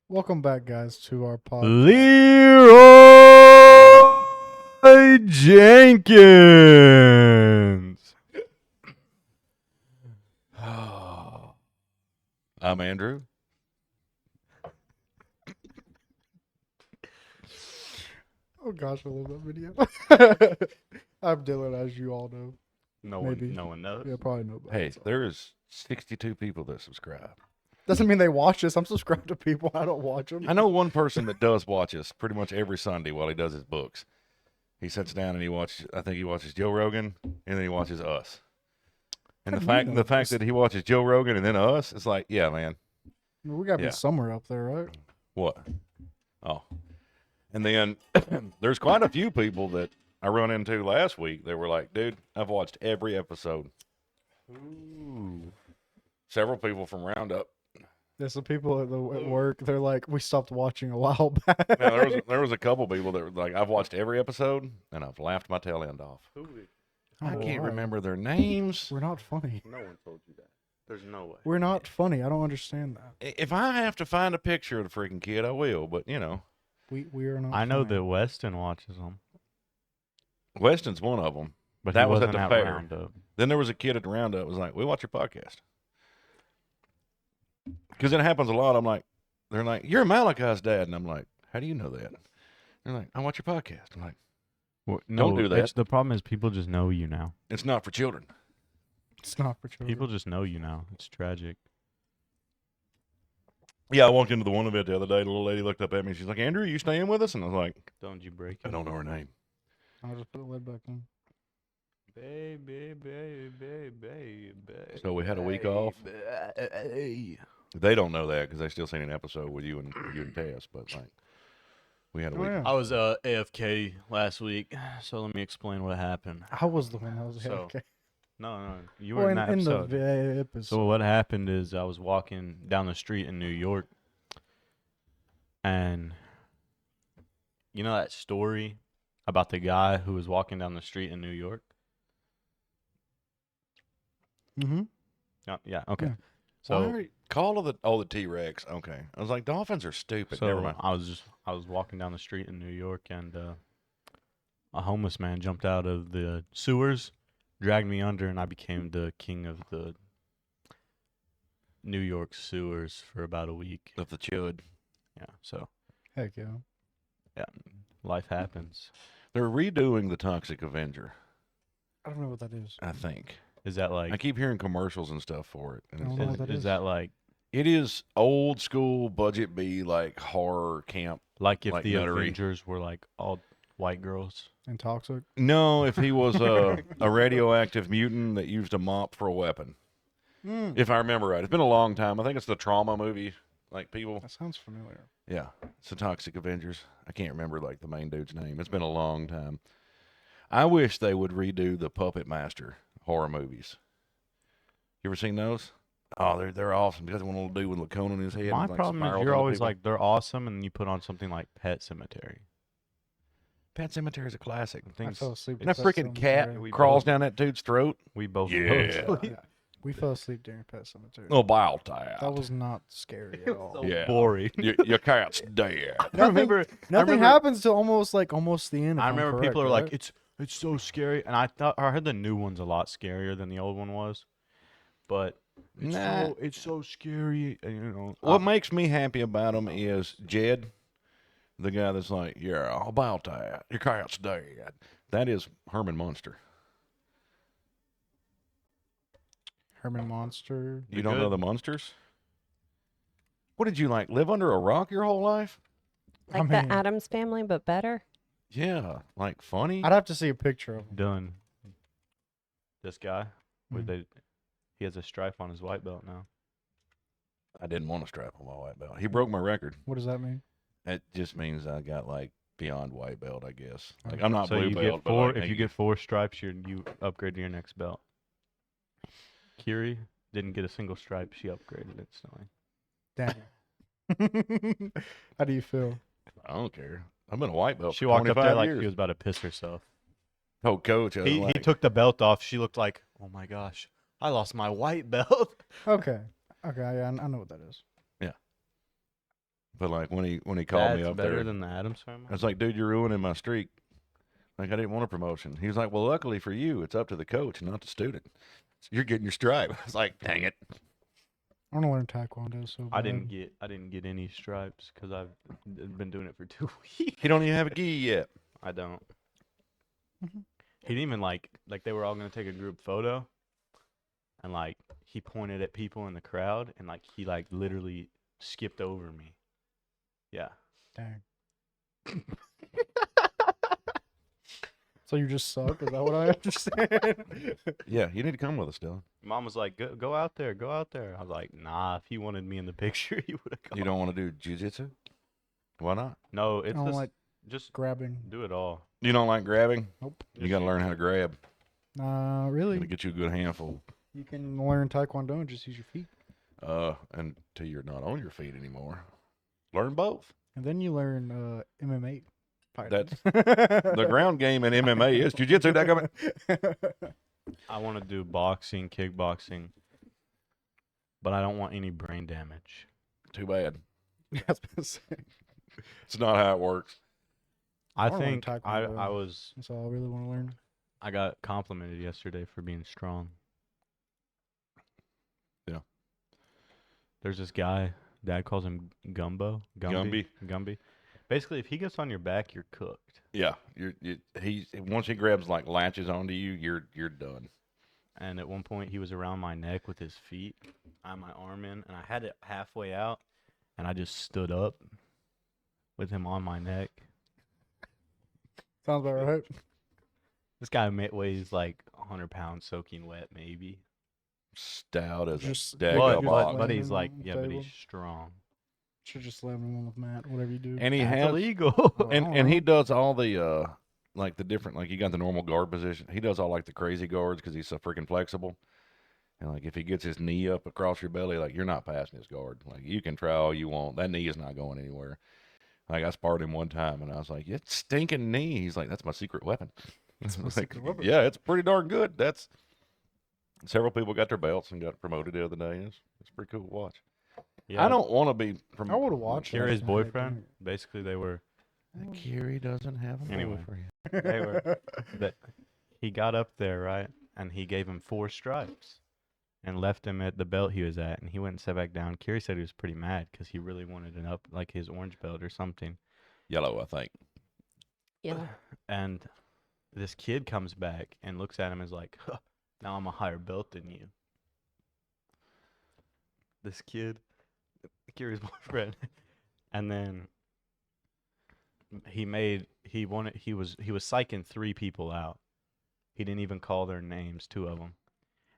Welcome back, guys, to our podcast. Leroy Jenkins. I'm Andrew. Oh gosh, I love that video. I'm Dylan, as you all know. No Maybe. one knows. Yeah, probably nobody. Hey, there is 62 people that subscribe. Doesn't mean they watch this. I'm subscribed to people. I don't watch them. I know one person that does watch us pretty much every Sunday while he does his books. He sits down and he watches. I think he watches Joe Rogan and then he watches us. And How the do you fact know that this? he watches Joe Rogan and then us, it's like, yeah, man. We gotta Yeah. be somewhere up there, right? What? Oh. And then there's quite a few people that I run into last week that were like, dude, I've watched every episode. Ooh. Several people from Roundup. There's some people at work. They're like, we stopped watching a while back. Now, there was a couple people that were like, I've watched every episode and I've laughed my tail end off. I can't wow. remember their names. We're not funny. No one told you that. There's no way. We're not funny. I don't understand that. If I have to find a picture of the freaking kid, I will. But, you know, We are not I know funny. that Weston watches them, Weston's one of them. but That he was at wasn't the fair. Roundup. Then there was a kid at the Roundup that was like, we watch your podcast. Because it happens a lot. I'm like, they're like, you're Malachi's dad. And I'm like, how do you know that? They're like, I watch your podcast. I'm like, Don't do that. The problem is people just know you now. it's not for children. It's not for children. People just know you now. It's tragic. Yeah, I walked into the one event the other day. The little lady looked up at me. She's like, Andrew, you staying with us? And I was like, Don't you break I don't know her name. I'll just put the lid back on. Baby, baby, baby. So we had a week off. They don't know that because they still seen an episode with you and Tess. But like, we had a Oh, week. yeah. I was AFK last week, so let me explain what happened. I was the one that was So, okay. No, you Well, were in that episode. the episode. So what happened is I was walking down the street in New York, and you know that story about the guy who was walking down the street in New York? Mm-hmm. Yeah, okay. Yeah. So Call of the T-Rex. Okay, I was like, dolphins are stupid. Never mind. I was walking down the street in New York, and a homeless man jumped out of the sewers, dragged me under, and I became the king of the New York sewers for about a week. Of the chud. Yeah, so Heck yeah. life happens. They're redoing the Toxic Avenger. I don't know what that is. I think. Is that like? I keep hearing commercials and stuff for it. I And don't know what that is is. that like it is old school budget B like horror camp. if like the nuttery? Avengers were like all white girls? And toxic. No, if he was a radioactive mutant that used a mop for a weapon. If I remember right. It's been a long time. I think it's the Trauma movie. Like people. That sounds familiar. Yeah. It's the Toxic Avengers. I can't remember like the main dude's name. It's been a long time. I wish they would redo the Puppet Master horror movies. You ever seen those? Oh, they're awesome. Because one little dude with a cone on his head. My and, like, problem is spirals you're other always people. like they're awesome, and you put on something like Pet Cemetery. Pet Cemetery is a classic. I Things fell asleep. And that with Pet freaking cat Sematary. We crawls both- down that dude's throat. we both Yeah. both- Yeah. We fell asleep during Pet Cemetery. Oh, about that. That was not scary at all. so Yeah. boring. Your cat's dead. I remember Nothing happens till almost the end. if I I'm remember correct, people are right? like, it's so scary, and I heard the new one's a lot scarier than the old one was, but Nah. it's so scary, and, you know. What makes me happy about him is Jed, the guy that's like, yeah, about that. Your cat's dead. That is Herman Munster. Herman Monster. You You're don't know good. the Munsters? What did you like? Live under a rock your whole life? I Like mean- the Addams Family, but better. Yeah, like funny. I'd have to see a picture of him. done. This guy, Mhm. he has a stripe on his white belt now. I didn't want to strap on my white belt. He broke my record. What does that mean? It just means I got like beyond white belt, I guess. Like Okay. I'm not So blue you belt, get but four. like, If you get 4 stripes, you upgrade to your next belt. Kiri didn't get a single stripe. She upgraded instantly. Damn. How do you feel? I don't care. I've been a white belt. She for walked up 25 there like years. she was about to piss herself. Oh, coach. I was He like, took the belt off. She looked like, oh my gosh, I lost my white belt. Okay. Okay. Yeah, I know what that is. But like when he called me That's up better there, than the Adams Family. I was like, dude, you're ruining my streak. Like I didn't want a promotion. He was like, well, luckily for you, it's up to the coach, not the student. So you're getting your stripe. I was like, dang it. I want to learn Taekwondo so bad. I didn't get any stripes because I've been doing it for 2 weeks. He don't even have a gi yet. I don't. Mhm. He didn't even like they were all gonna take a group photo, and like he pointed at people in the crowd, and like he like literally skipped over me. Yeah. Dang. So you just suck? Is that what I understand? Yeah, you need to come with us, Dylan. Mom was like, go out there, go out there. I was like, nah. If he wanted me in the picture, he would have gone. You don't want to do jiu-jitsu? Why not? No, I it's don't just like just grabbing. do it all. You don't like grabbing? Nope. You got to learn how to grab. Nah, Gonna really. get you a good handful. You can learn Taekwondo and just use your feet. Until you're not on your feet anymore. Learn both. And then you learn MMA. That's the ground game in MMA is jiu-jitsu. I want to do boxing, kickboxing, but I don't want any brain damage. Too bad. I was gonna say. It's not how it works. I wanna learn think I Taekwondo. That's all I really want to learn. I got complimented yesterday for being strong. Yeah. There's this guy, Dad calls him Gumbo. Gumby. Basically, if he gets on your back, you're cooked. Yeah, he once he grabs like latches onto you, you're done. And at one point, he was around my neck with his feet. I had my arm in, and I had it halfway out, and I just stood up with him on my neck. Sounds about right. This guy weighs like 100 pounds soaking wet, maybe. Stout as Just- a daggum just ox. But laying he's like, on the yeah, but table. he's strong. Should just slam him on with Matt, whatever you do. And he That's has illegal. and he does all the like the different, like you got the normal guard position. He does all like the crazy guards because he's so freaking flexible. And like if he gets his knee up across your belly, like you're not passing his guard. Like you can try all you want, that knee is not going anywhere. Like I sparred him one time, and I was like, "It's stinking knee." He's like, "That's my secret weapon." That's my Like, secret weapon. yeah, it's pretty darn good. That's several people got their belts and got promoted the other day. It's pretty cool to watch. Yeah, I don't want to be from. I would have watched that. Kiri's boyfriend. Basically, they were. Kiri doesn't have a Anyway. boyfriend. They were. That he got up there, right, and he gave him 4 stripes, and left him at the belt he was at, and he went and sat back down. Kiri said he was pretty mad because he really wanted an up, like his orange belt or something. Yellow, I think. Yeah. And this kid comes back and looks at him and is like, huh, now I'm a higher belt than you. This kid, Kiri's boyfriend. And then he was psyching 3 people out. He didn't even call their names, 2 of them.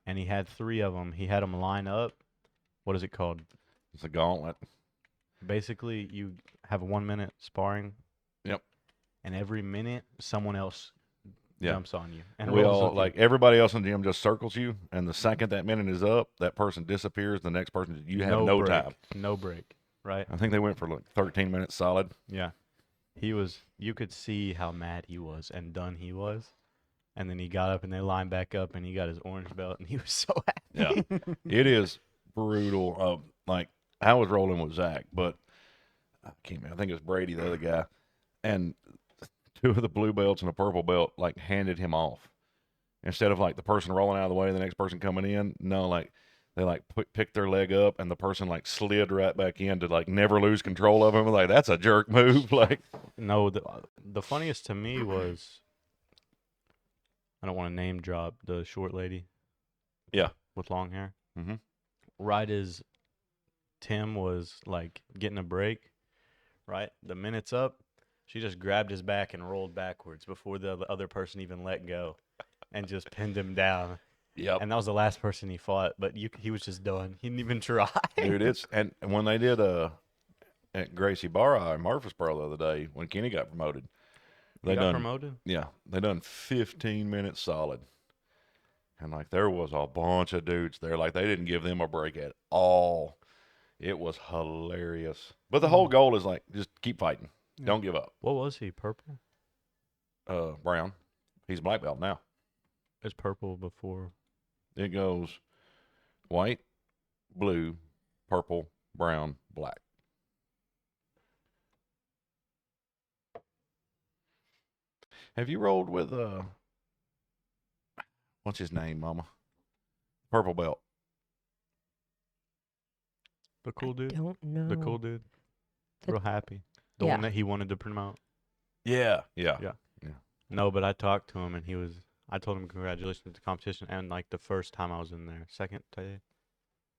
And he had 3 of them. He had them line up. What is it called? It's a gauntlet. Basically, you have a 1-minute sparring. Yep. And every minute, someone else Yeah. jumps on you. And We rolls all with you. like everybody else in the gym just circles you, and the second that minute is up, that person disappears. The next person, you have no break. time. No break, right? I think they went for like 13 minutes solid. Yeah. You could see how mad he was and done he was. And then he got up and they lined back up and he got his orange belt and he was so happy. Yeah, it is brutal. Like I was rolling with Zach, but I can't remember. I think it was Brady, the other guy, and 2 of the blue belts and a purple belt like handed him off instead of like the person rolling out of the way and the next person coming in. No, like they like picked their leg up and the person like slid right back in to like never lose control of him. Like that's a jerk move. Like No, the funniest to me was, I don't want to name drop, the short lady. Yeah. With long hair. Mhm. Right as Tim was like getting a break, right? The minute's up. She just grabbed his back and rolled backwards before the other person even let go and just pinned him down. Yep. And that was the last person he fought, but he was just done. He didn't even try. Dude, and when they did at Gracie Barra in Murfreesboro the other day when Kenny got promoted, He got promoted? Yeah, they done 15 minutes solid, and like there was a bunch of dudes there, like they didn't give them a break at all. It was hilarious, but the whole goal is like just keep fighting, don't give up. What was he? Purple? Brown, he's black belt now. It's purple before. It goes white, blue, purple, brown, black. Have you rolled with what's his name, Mama? Purple belt. The cool dude. Don't know. The cool dude. The- Real happy. The Yeah. one that he wanted to promote. Yeah. No, but I talked to him and I told him congratulations to the competition, and like the first time I was in there, second day,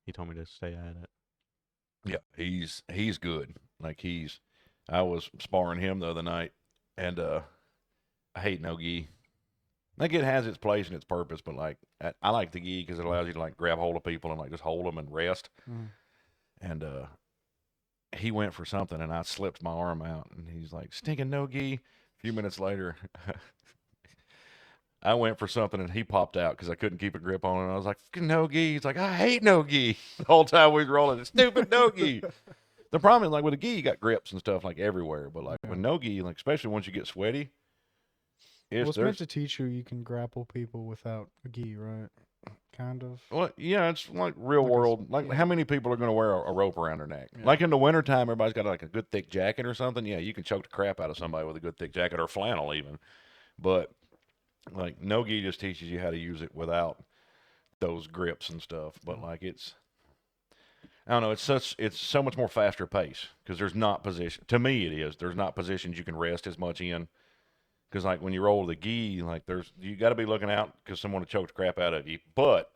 he told me to stay at it. Yeah, he's good. Like I was sparring him the other night, and I hate no gi. Like it has its place and its purpose, but like I like the gi because it allows you to like grab hold of people and like just hold them and rest. Mm. And he went for something, and I slipped my arm out, and he's like, "Stinking no gi." A few minutes later, I went for something, and he popped out because I couldn't keep a grip on it. And I was like, "Fucking no gi." He's like, "I hate no gi." The whole time we was rolling, stupid no gi. The problem is, like with a gi, you got grips and stuff like everywhere, but like with no gi, like especially once you get sweaty, Well, it's meant to teach you can grapple people without a gi, right? Kind of. Well, yeah, it's like real Like a s- world. Like yeah. how many people are going to wear a rope around their neck? Yeah. Like in the wintertime, everybody's got like a good thick jacket or something. Yeah, you can choke the crap out of somebody with a good thick jacket or flannel even. But like no gi just teaches you how to use it without those grips and stuff. But like I don't know, it's so much more faster pace because there's not position. To me, it is. There's not positions you can rest as much in. Because like when you roll the gi, like you got to be looking out because someone will choke the crap out of you. But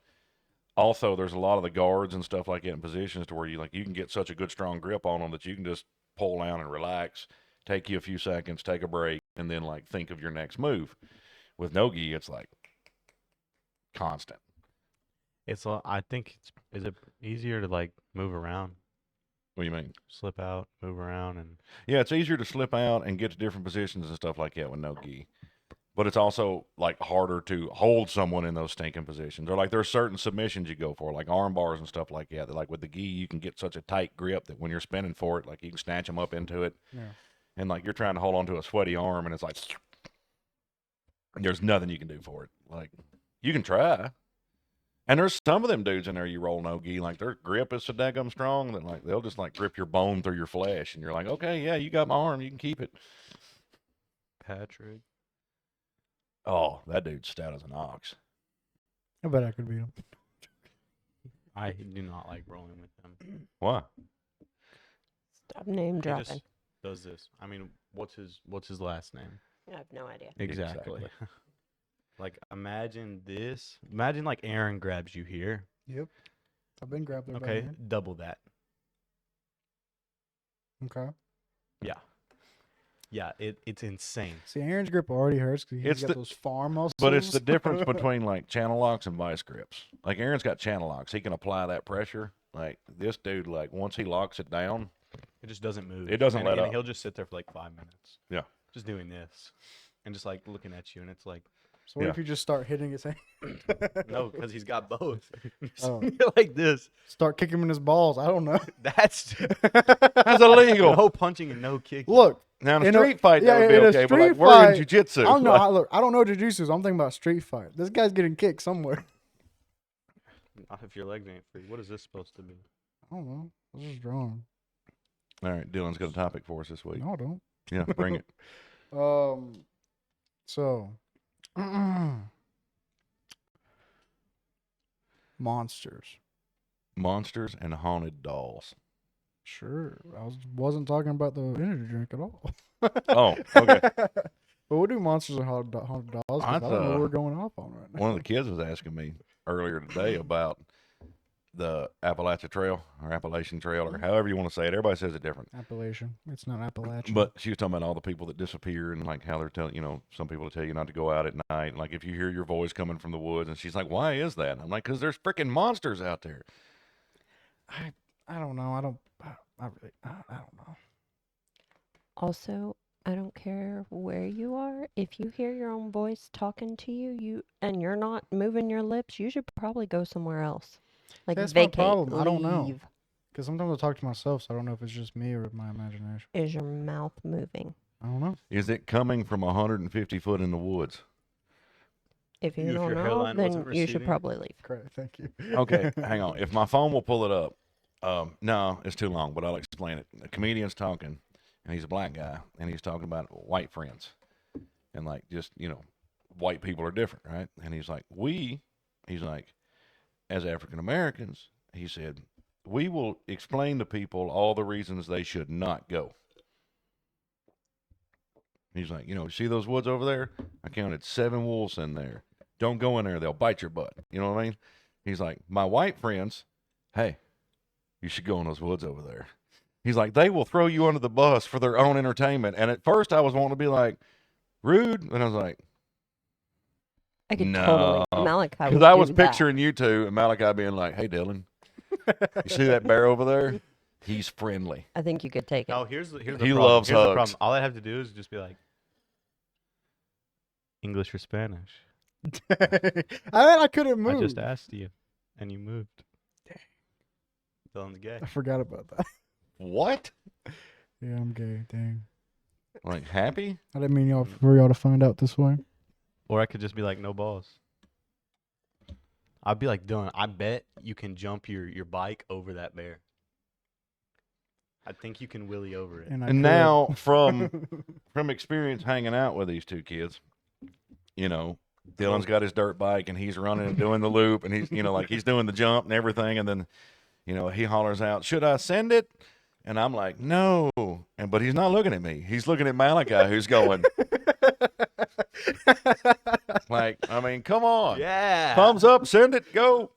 also there's a lot of the guards and stuff like that in positions to where you can get such a good strong grip on them that you can just pull down and relax, take you a few seconds, take a break, and then like think of your next move. With no gi, it's like constant. I think is it easier to like move around, What do you mean? slip out, move around, and Yeah, it's easier to slip out and get to different positions and stuff like that with no gi. But it's also like harder to hold someone in those stinking positions. Or like there's certain submissions you go for, like arm bars and stuff like that. That like with the gi, you can get such a tight grip that when you're spinning for it, like you can snatch them up into it. Yeah. And like you're trying to hold on to a sweaty arm, and it's like there's nothing you can do for it. Like you can try. And there's some of them dudes in there you roll no gi, like their grip is so daggum strong that like they'll just like grip your bone through your flesh, and you're like, okay, yeah, you got my arm, you can keep it. Patrick. Oh, that dude's stout as an ox. I bet I could beat him. I do not like rolling with him. Why? Stop name He dropping. just does this. I mean, what's his last name? I have no idea. Exactly. Like imagine this. Imagine like Aaron grabs you here. Yep. I've been grabbed there. by Okay, him. double that. Okay. Yeah. Yeah, it's insane. See, Aaron's grip already hurts because he's It's got the- those farm muscles. But it's the difference between like channel locks and vice grips. Like Aaron's got channel locks. He can apply that pressure. Like this dude, like once he locks it down, It just doesn't move. It doesn't and, let and up. He'll just sit there for like 5 minutes. Yeah. Just doing this, and just like looking at you, and it's like So what Yeah. if you just start hitting his hand? no, because he's got both. Oh. You're like this. Start kicking him in his balls. I don't know. That's that's illegal. no punching and no kicking. Look, Now in a In a- street fight, yeah, that would be in a okay. But like street we're in fight, jujitsu. I don't know. like- Look, I don't know jujitsu. So I'm thinking about street fight. This guy's getting kicked somewhere. Not if your legs ain't free. What is this supposed to be? I don't know. This is wrong. All right, Dylan's got a topic for us this week. No, I don't. Yeah, bring it. So, monsters. Monsters and haunted dolls. Sure, wasn't talking about the energy drink at all. Oh, okay. But what do monsters and haunted dolls? 'Cause I don't know what we're going off on right now. One of the kids was asking me earlier today about the Appalachia Trail or Appalachian Trail or however you want to say it. Everybody says it different. Appalachian. It's not Appalachian. But she was talking about all the people that disappear and like how they're telling, some people tell you not to go out at night. Like if you hear your voice coming from the woods, and she's like, "Why is that?" And I'm like, "'Cause there's freaking monsters out there." I don't know. I don't know. Also, I don't care where you are. If you hear your own voice talking to you, and you're not moving your lips, you should probably go somewhere else. Like That's my vacate. problem. I don't know. leave. Because sometimes I talk to myself, so I don't know if it's just me or my imagination. Is your mouth moving? I don't know. Is it coming from 150 foot in the woods? If you If don't your know, hairline then wasn't you should receding? probably leave. Great, thank you. Okay, hang on. If my phone will pull it up, no, it's too long, but I'll explain it. The comedian's talking, and he's a black guy, and he's talking about white friends. And like, just, white people are different, right? And he's like, as African Americans, he said, we will explain to people all the reasons they should not go. He's like, see those woods over there? I counted 7 wolves in there. Don't go in there. They'll bite your butt. You know what I mean? He's like, my white friends, hey, you should go in those woods over there. He's like, they will throw you under the bus for their own entertainment. And at first I was wanting to be like, rude. And I was like, I could no. totally. Malachi would Because I was do that. picturing you two and Malachi being like, hey, Dylan, you see that bear over there? He's friendly. I think you could take it. No, here's the He problem. loves Here's the hugs. problem. All I have to do is just be like, English or Spanish. I couldn't move. I just asked you, and you moved. Dylan's gay. I forgot about that. What? Yeah, I'm gay. Dang. Like, happy? I didn't mean for y'all to find out this way. Or I could just be like, no balls. I'd be like, Dylan, I bet you can jump your bike over that bear. I think you can wheelie over it. I And could. now, from experience hanging out with these two kids, Dylan's got his dirt bike and he's running and doing the loop and he's, like he's doing the jump and everything. And then, he hollers out, should I send it? And I'm like, no. But he's not looking at me. He's looking at Malachi, who's going, like, I mean, come on. Yeah. Thumbs up, send it, go.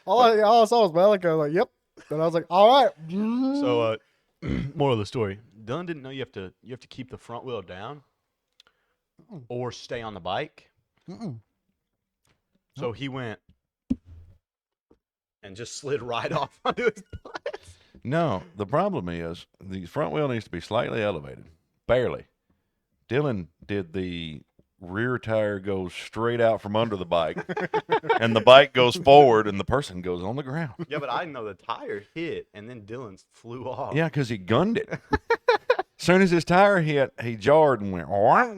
all I saw was Malachi. I was like, yep. And I was like, all right. So, moral of the story: Dylan didn't know you have to keep the front wheel down, or stay on the bike. Mm-mm. So he went and just slid right off onto his butt. No, the problem is the front wheel needs to be slightly elevated, barely. Dylan did the rear tire goes straight out from under the bike, and the bike goes forward, and the person goes on the ground. Yeah, but I know the tire hit, and then Dylan flew off. Yeah, because he gunned it. As soon as his tire hit, he jarred and went. Wah.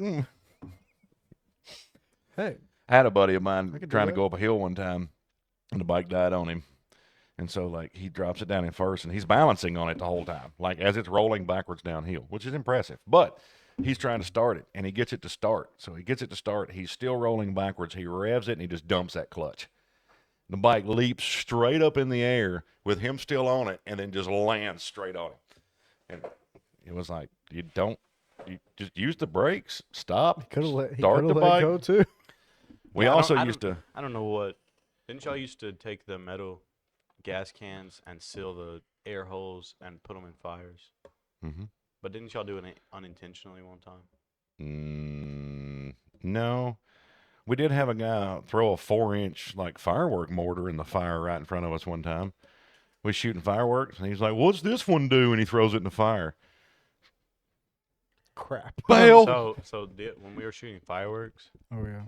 Hey. I had a buddy of I mine could do trying to that. go up a hill one time, and the bike died on him. And so, like, he drops it down in first, and he's balancing on it the whole time, like, as it's rolling backwards downhill, which is impressive. But he's trying to start it, and he gets it to start. So he gets it to start. He's still rolling backwards. He revs it, and he just dumps that clutch. The bike leaps straight up in the air with him still on it, and then just lands straight on him. And it was like, you just use the brakes, stop, He start the let bike. go too. We Yeah, also I used to. I don't know what. Didn't y'all used to take the metal gas cans and seal the air holes and put them in fires? Mhm. But didn't y'all do it unintentionally one time? No. We did have a guy throw a 4-inch like firework mortar in the fire right in front of us one time. We was shooting fireworks, and he's like, "What's this one do?" And he throws it in the fire. Crap. Bail. When we were shooting fireworks, Oh yeah.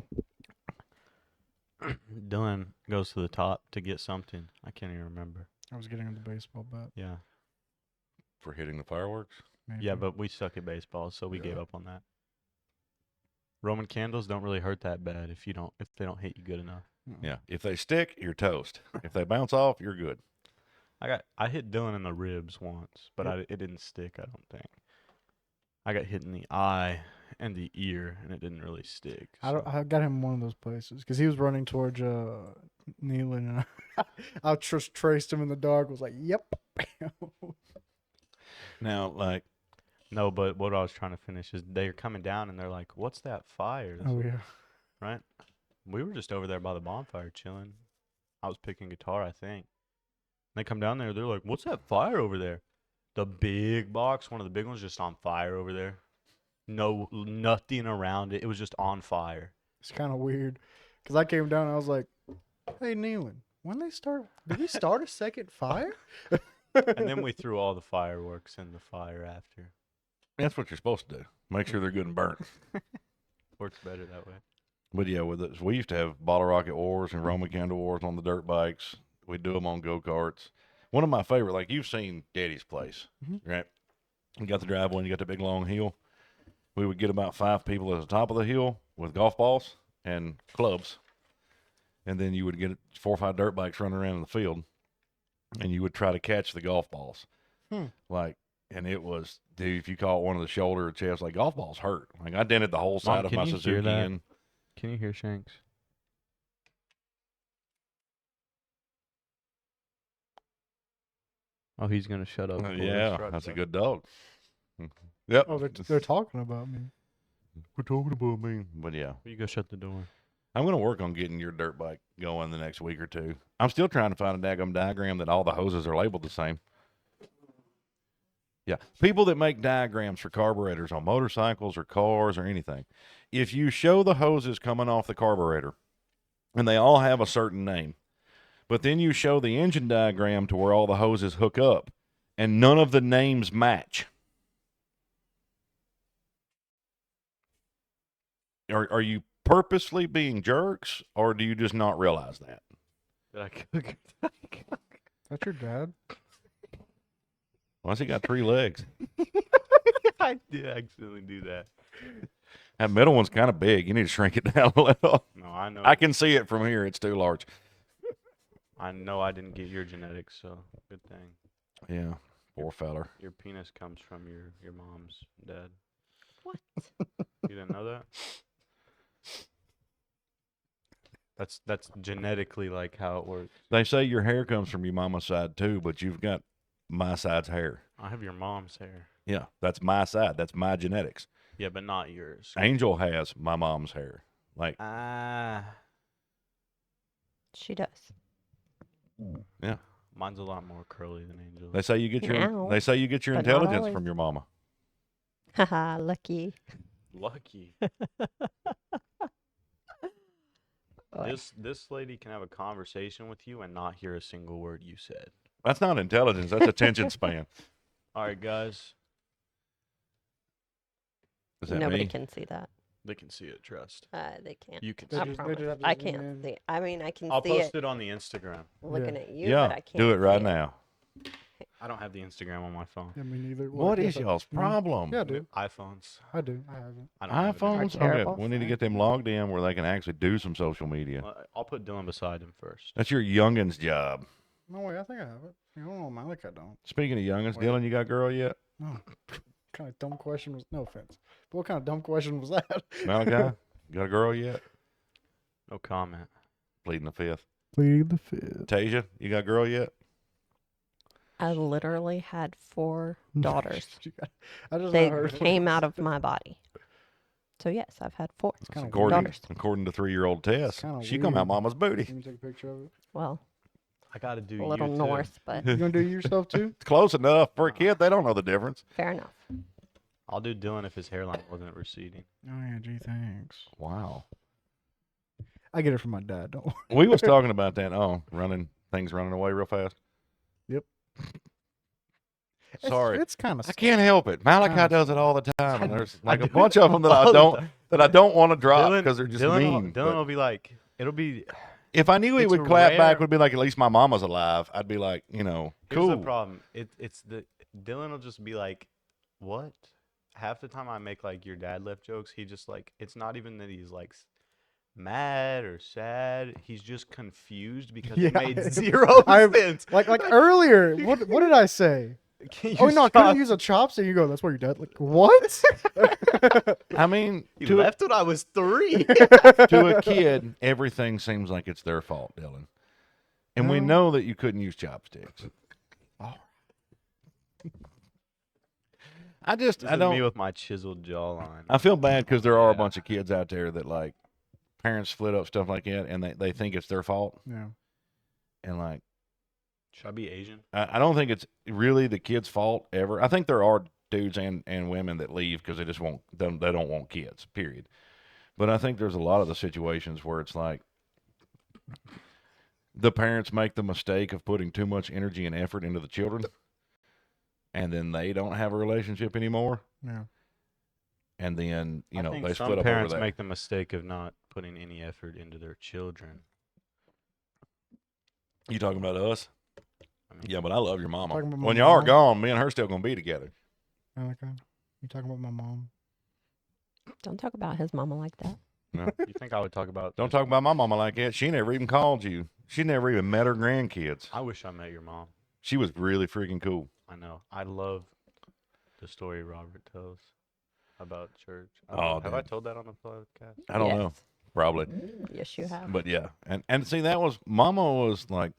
Dylan goes to the top to get something. I can't even remember. I was getting on the baseball bat. Yeah. For hitting the fireworks. Maybe. Yeah, but we suck at baseball, so we gave up on that. Roman candles don't really hurt that bad if they don't hit you good enough. Yeah. If they stick, you're toast. If they bounce off, you're good. I hit Dylan in the ribs once, but it didn't stick, I don't think. I got hit in the eye and the ear, and it didn't really stick. I got him in one of those places because he was running towards Nealon, and I just traced him in the dark. Was like, yep. Now, like, No, but what I was trying to finish is they're coming down, and they're like, "What's that fire?" Oh yeah. Right? We were just over there by the bonfire chilling. I was picking guitar, I think. They come down there, they're like, "What's that fire over there?" The big box, one of the big ones, just on fire over there. No, nothing around it. It was just on fire. It's kind of weird because I came down and I was like, "Hey, Nealon, did we start a second fire?" And then we threw all the fireworks in the fire after. that's what you're supposed to do. Make sure they're good and burnt. Works better that way. But yeah, with us, we used to have bottle rocket wars and Roman candle wars on the dirt bikes. We'd do them on go-karts. One of my favorite, like you've seen Daddy's place, right? You got the driveway and you got the big long hill. We would get about 5 people at the top of the hill with golf balls and clubs. And then you would get 4 or 5 dirt bikes running around in the field, and you would try to catch the golf balls. Like, And it was, dude, if you caught one of the shoulder or chest, like golf balls hurt. Like I dented the whole side Mom, of can my you hear Suzuki that? in. Can you hear Shanks? Oh, he's gonna shut up. before I Yeah, start, that's a though. good dog. Yep. Oh, they're talking about me. We're talking about me. But yeah, You go shut the door. I'm going to work on getting your dirt bike going the next week or two. I'm still trying to find a daggum diagram that all the hoses are labeled the same. Yeah, people that make diagrams for carburetors on motorcycles or cars or anything, if you show the hoses coming off the carburetor and they all have a certain name, but then you show the engine diagram to where all the hoses hook up and none of the names match, are you purposely being jerks or do you just not realize that? Did I cook? That's your dad? Once he got 3 legs. I did accidentally do that. That middle one's kind of big. You need to shrink it down a little. No, I know. I can see it from here. It's too large. I know I didn't get your genetics, so good thing. Yeah, poor feller. Your penis comes from your mom's dad. What? You didn't know that? That's genetically like how it works. They say your hair comes from your mama's side too, but you've got my side's hair. I have your mom's hair. Yeah, that's my side. That's my genetics. Yeah, but not yours. Angel has my mom's hair. Like, Ah, She does. yeah. mine's a lot more curly than Angel's. They say you get your Now, they say you get your but not intelligence always. from your mama. Haha, lucky. Lucky. Boy. This lady can have a conversation with you and not hear a single word you said. That's not intelligence. That's attention span. All right, guys. Is that Nobody me? can see that. They can see it. Trust. They can't. You can. They See I it. just- promise. have to I zoom can't in. see. I mean, I can I'll see post it it on the Instagram. looking Yeah. at you, Yeah, but I can't. do it right see now. I don't have the Instagram on my phone. Yeah, me neither. What yeah, is y'all's problem? Yeah, I do. iPhones. I do. I haven't. I don't have it. iPhones? Are Okay, terrible. we need to get them logged in where they can actually do some social media. Well, I'll put Dylan beside him first. That's your youngin's job. No way. I think I have it. I don't know, Malik. I don't. Speaking of youngins, Wait. Dylan, you got a girl yet? No. What kind of dumb question was? No offense. But what kind of dumb question was that? Malachi, you got a girl yet? No comment. Pleading the fifth. Plead the fifth. Tasia, you got a girl yet? I literally had 4 daughters. I just They heard. came out of my body. So yes, I've had 4. It's kind of According, daughters. according to 3-year-old Tess, kinda she come out weird. mama's booty. Can you take a picture of it? Well, I gotta do a little you too. north, but You gonna do it yourself too? It's close enough. For a kid, they don't know the difference. fair enough. I'll do Dylan if his hairline wasn't receding. Oh yeah, gee, thanks. Wow. I get it from my dad. Don't worry. We was talking about that. Oh, things running away real fast. Yep. Sorry. It's kind of. I can't help it. Malachi Kinda does it all the time, and there's I like a do bunch it of them that all I the don't time. want to drop Dylan- because they're just Dylan mean. Will, but Dylan will be like, it'll be. if I knew he it's would clap rare. back, would be like, at least my mama's alive. I'd be like, Here's cool. the problem. It's the Dylan will just be like, what? Half the time I make like your dad left jokes, he just like it's not even that he's like mad or sad. He's just confused because it Yeah. made 0 I'm- sense. like earlier. What did I say? Can Oh you no, I stop? couldn't use a chopstick. You go. That's where your dad. Like what? I mean, He to, left when I was 3. to a kid, everything seems like it's their fault, Dylan. And we No. know that you couldn't use chopsticks. Oh. I This I is me don't. with my chiseled jawline. I feel bad because there are a Yeah. bunch of kids out there that like parents split up stuff like that, and they think it's their fault. Yeah. And like, Should I be Asian? I don't think it's really the kid's fault ever. I think there are dudes and women that leave because they just they don't want kids. Period. But I think there's a lot of the situations where it's like the parents make the mistake of putting too much energy and effort into the children, and then they don't have a relationship anymore. Yeah. And then I think they some split up over parents that. make the mistake of not putting any effort into their children. You talking about us? I mean, Yeah, but I love your mama. Talking about my When y'all are mom. gone, me and her still gonna be together. Okay. You talking about my mom? Don't talk about his mama like that. you think I would talk about? Don't talk about my mama like that. She never even called you. She never even met her grandkids. I wish I met your mom. She was really freaking cool. I know. I love the story Robert tells about church. Oh, have I dude. told that on the podcast? I don't know. Probably. Yes, you have. But yeah. And see, that was, Mama was like,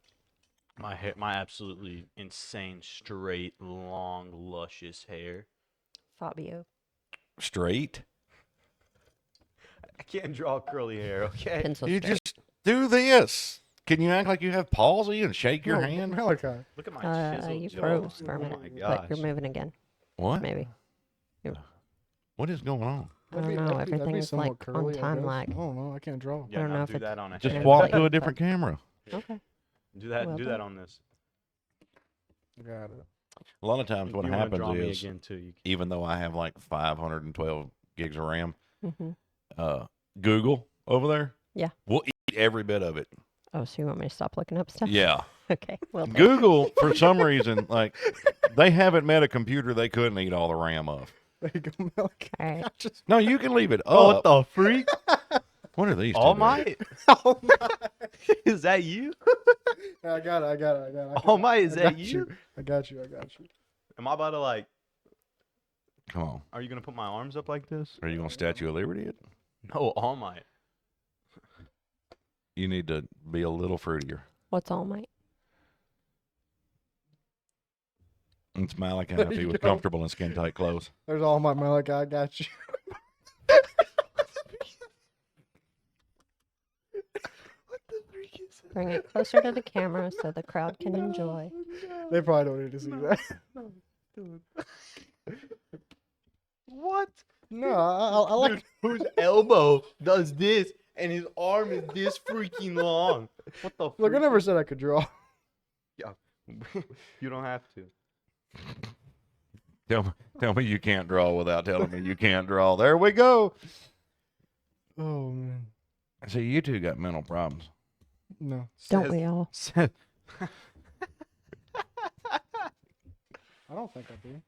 My hair, my absolutely insane, straight, long, luscious hair. Fabio. straight. I can't draw curly hair, okay? Pencil You straight. just do this. Can you act like you have palsy and shake your No, hand? Malachi. Look at my chiseled You jaw. froze for a Oh minute, my but gosh. you're moving again. What? Maybe. What is going on? I don't That'd be- know. that'd be Everything's somewhat like curly, on I time guess. lag. I don't know. I can't draw. Yeah, I don't now know if do it's that on a Just hair. swap like- to a different camera. Okay. Do that. Well do done. that on this. Got it. A lot of times If what you wanna happens draw me is, again too, you can. even though I have like 512 gigs of RAM, hmm Google over there, Yeah. we'll eat every bit of it. Oh, so you want me to stop looking up stuff? Yeah. Okay. Well, then. Google, for some reason, like, they haven't met a computer they couldn't eat all the RAM of. There you go, Malachi. All right. Just, No, you can leave it up. Oh, what the freak? What are these? two All doing? Might? oh my. Is that you? I got it. All Might, is I that got you? I got you. Am I about to like? Come on. Are you gonna put my arms up like this? Are you going to Statue of Liberty it? No, All Might. You need to be a little fruitier. What's All Might? It's Malachi There if he you was go. comfortable in skin tight clothes. There's all my Malachi. I got you. Bring it closer to the camera so the crowd can enjoy. They probably don't need to see that. What? No, I like. Dude, whose elbow does this and his arm is this freaking long? What the? Look, I never said I could draw. You don't have to. Tell me you can't draw without telling me you can't draw. There we go. Oh man. See, you two got mental problems. No. Don't we all? I don't think I do.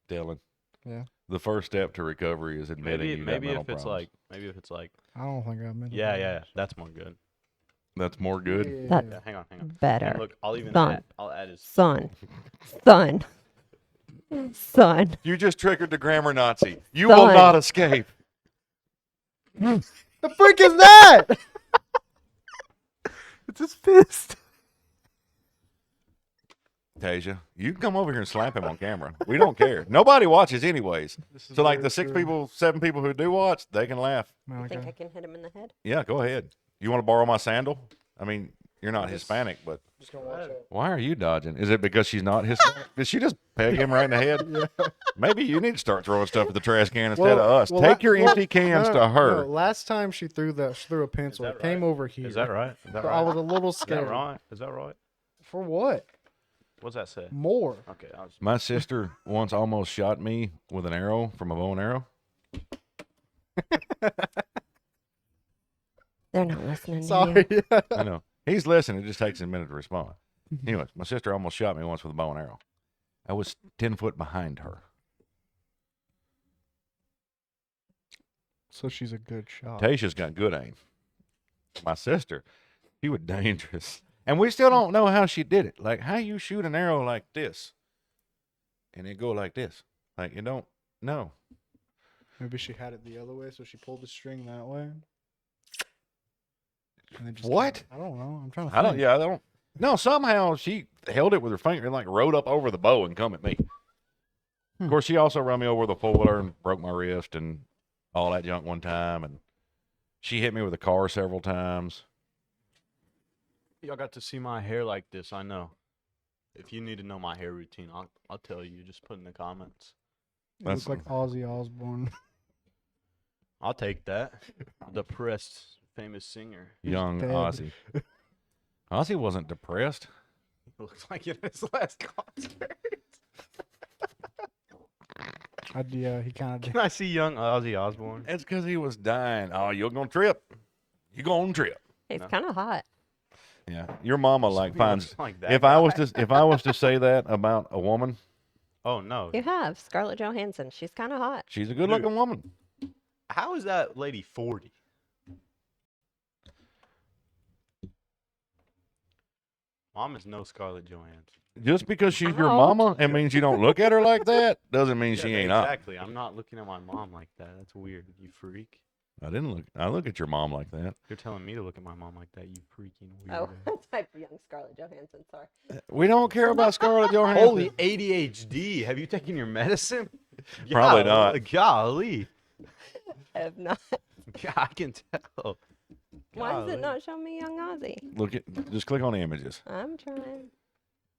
Dylan. Yeah. The first step to recovery is admitting Maybe, you maybe got mental if it's problems. maybe if it's like, I don't think I meant. yeah, that's more good. That's more good. That- Yeah, hang on. And Better. look, I'll even Son. I'll add his. Son. You just triggered the grammar Nazi. You Son. will not escape. The freak is that? It's his fist. Tasia, you can come over here and slap him on camera. We don't care. Nobody watches anyways. So like the 7 people who do watch, they can laugh. You think I can hit him in the head? Yeah, go ahead. You want to borrow my sandal? I mean, you're not Hispanic, but Just gonna watch out. why are you dodging? Is it because she's not Hispanic? Did she just peg him right in the head? Yeah. Maybe you need to start throwing stuff at the trash can instead of us. well, Take your well, empty cans no, to her. No, last time she threw a pencil. that It came right? over here. Is that right? Is that So right? I was a little Is that scared. right? Is that right? For what? What's that say? More. Okay, I was. My sister once almost shot me with an arrow from a bow and arrow. They're not listening to Sorry. you. I know. He's listening. It just takes him a minute to respond. Anyways, my sister almost shot me once with a bow and arrow. I was 10 foot behind her. So she's a good shot. Tasha's got good aim. My sister, she was dangerous. And we still don't know how she did it. Like, how you shoot an arrow like this and it go like this? Like, you don't know. Maybe she had it the other way, so she pulled the string that way. And then just What? I don't know. I'm trying to. I don't, think. yeah, I don't. No, somehow she held it with her finger and like rode up over the bow and come at me. Of course, she also run me over with a four-wheeler and broke my wrist and all that junk one time. And she hit me with a car several times. Y'all got to see my hair like this. I know. If you need to know my hair routine, I'll tell you. Just put in the comments. It looks like Ozzy Osbourne. I'll take that. Depressed, famous singer. Young dead. Ozzy. Ozzy wasn't depressed. He looks like in his last concert. Yeah, he kind of Can I see young Ozzy Osbourne? It's because he was dying. Oh, you're gonna trip. You're gonna trip. He's No. kind of hot. Yeah, your mama like He finds. looks like that If I was guy. to if I was to say that about a woman, Oh no! You have Scarlett Johansson. She's kind of hot. she's a good looking woman. How is that lady 40? Mom is no Scarlett Johansson. Just because she's your Ouch. mama, it means you don't look at her like that. Doesn't mean she ain't up. Exactly. I'm not looking at my mom like that. That's weird. You freak. I didn't look. I look at your mom like that. You're telling me to look at my mom like that. You freaking Oh, weirdo. type of young Scarlett Johansson. Sorry. We don't care about Scarlett Johansson. Holy ADHD. Have you taken your medicine? Probably not. Golly. Have not. Yeah, I can tell. Why does Golly. it not show me young Ozzy? Look at. Just click on the images. I'm trying.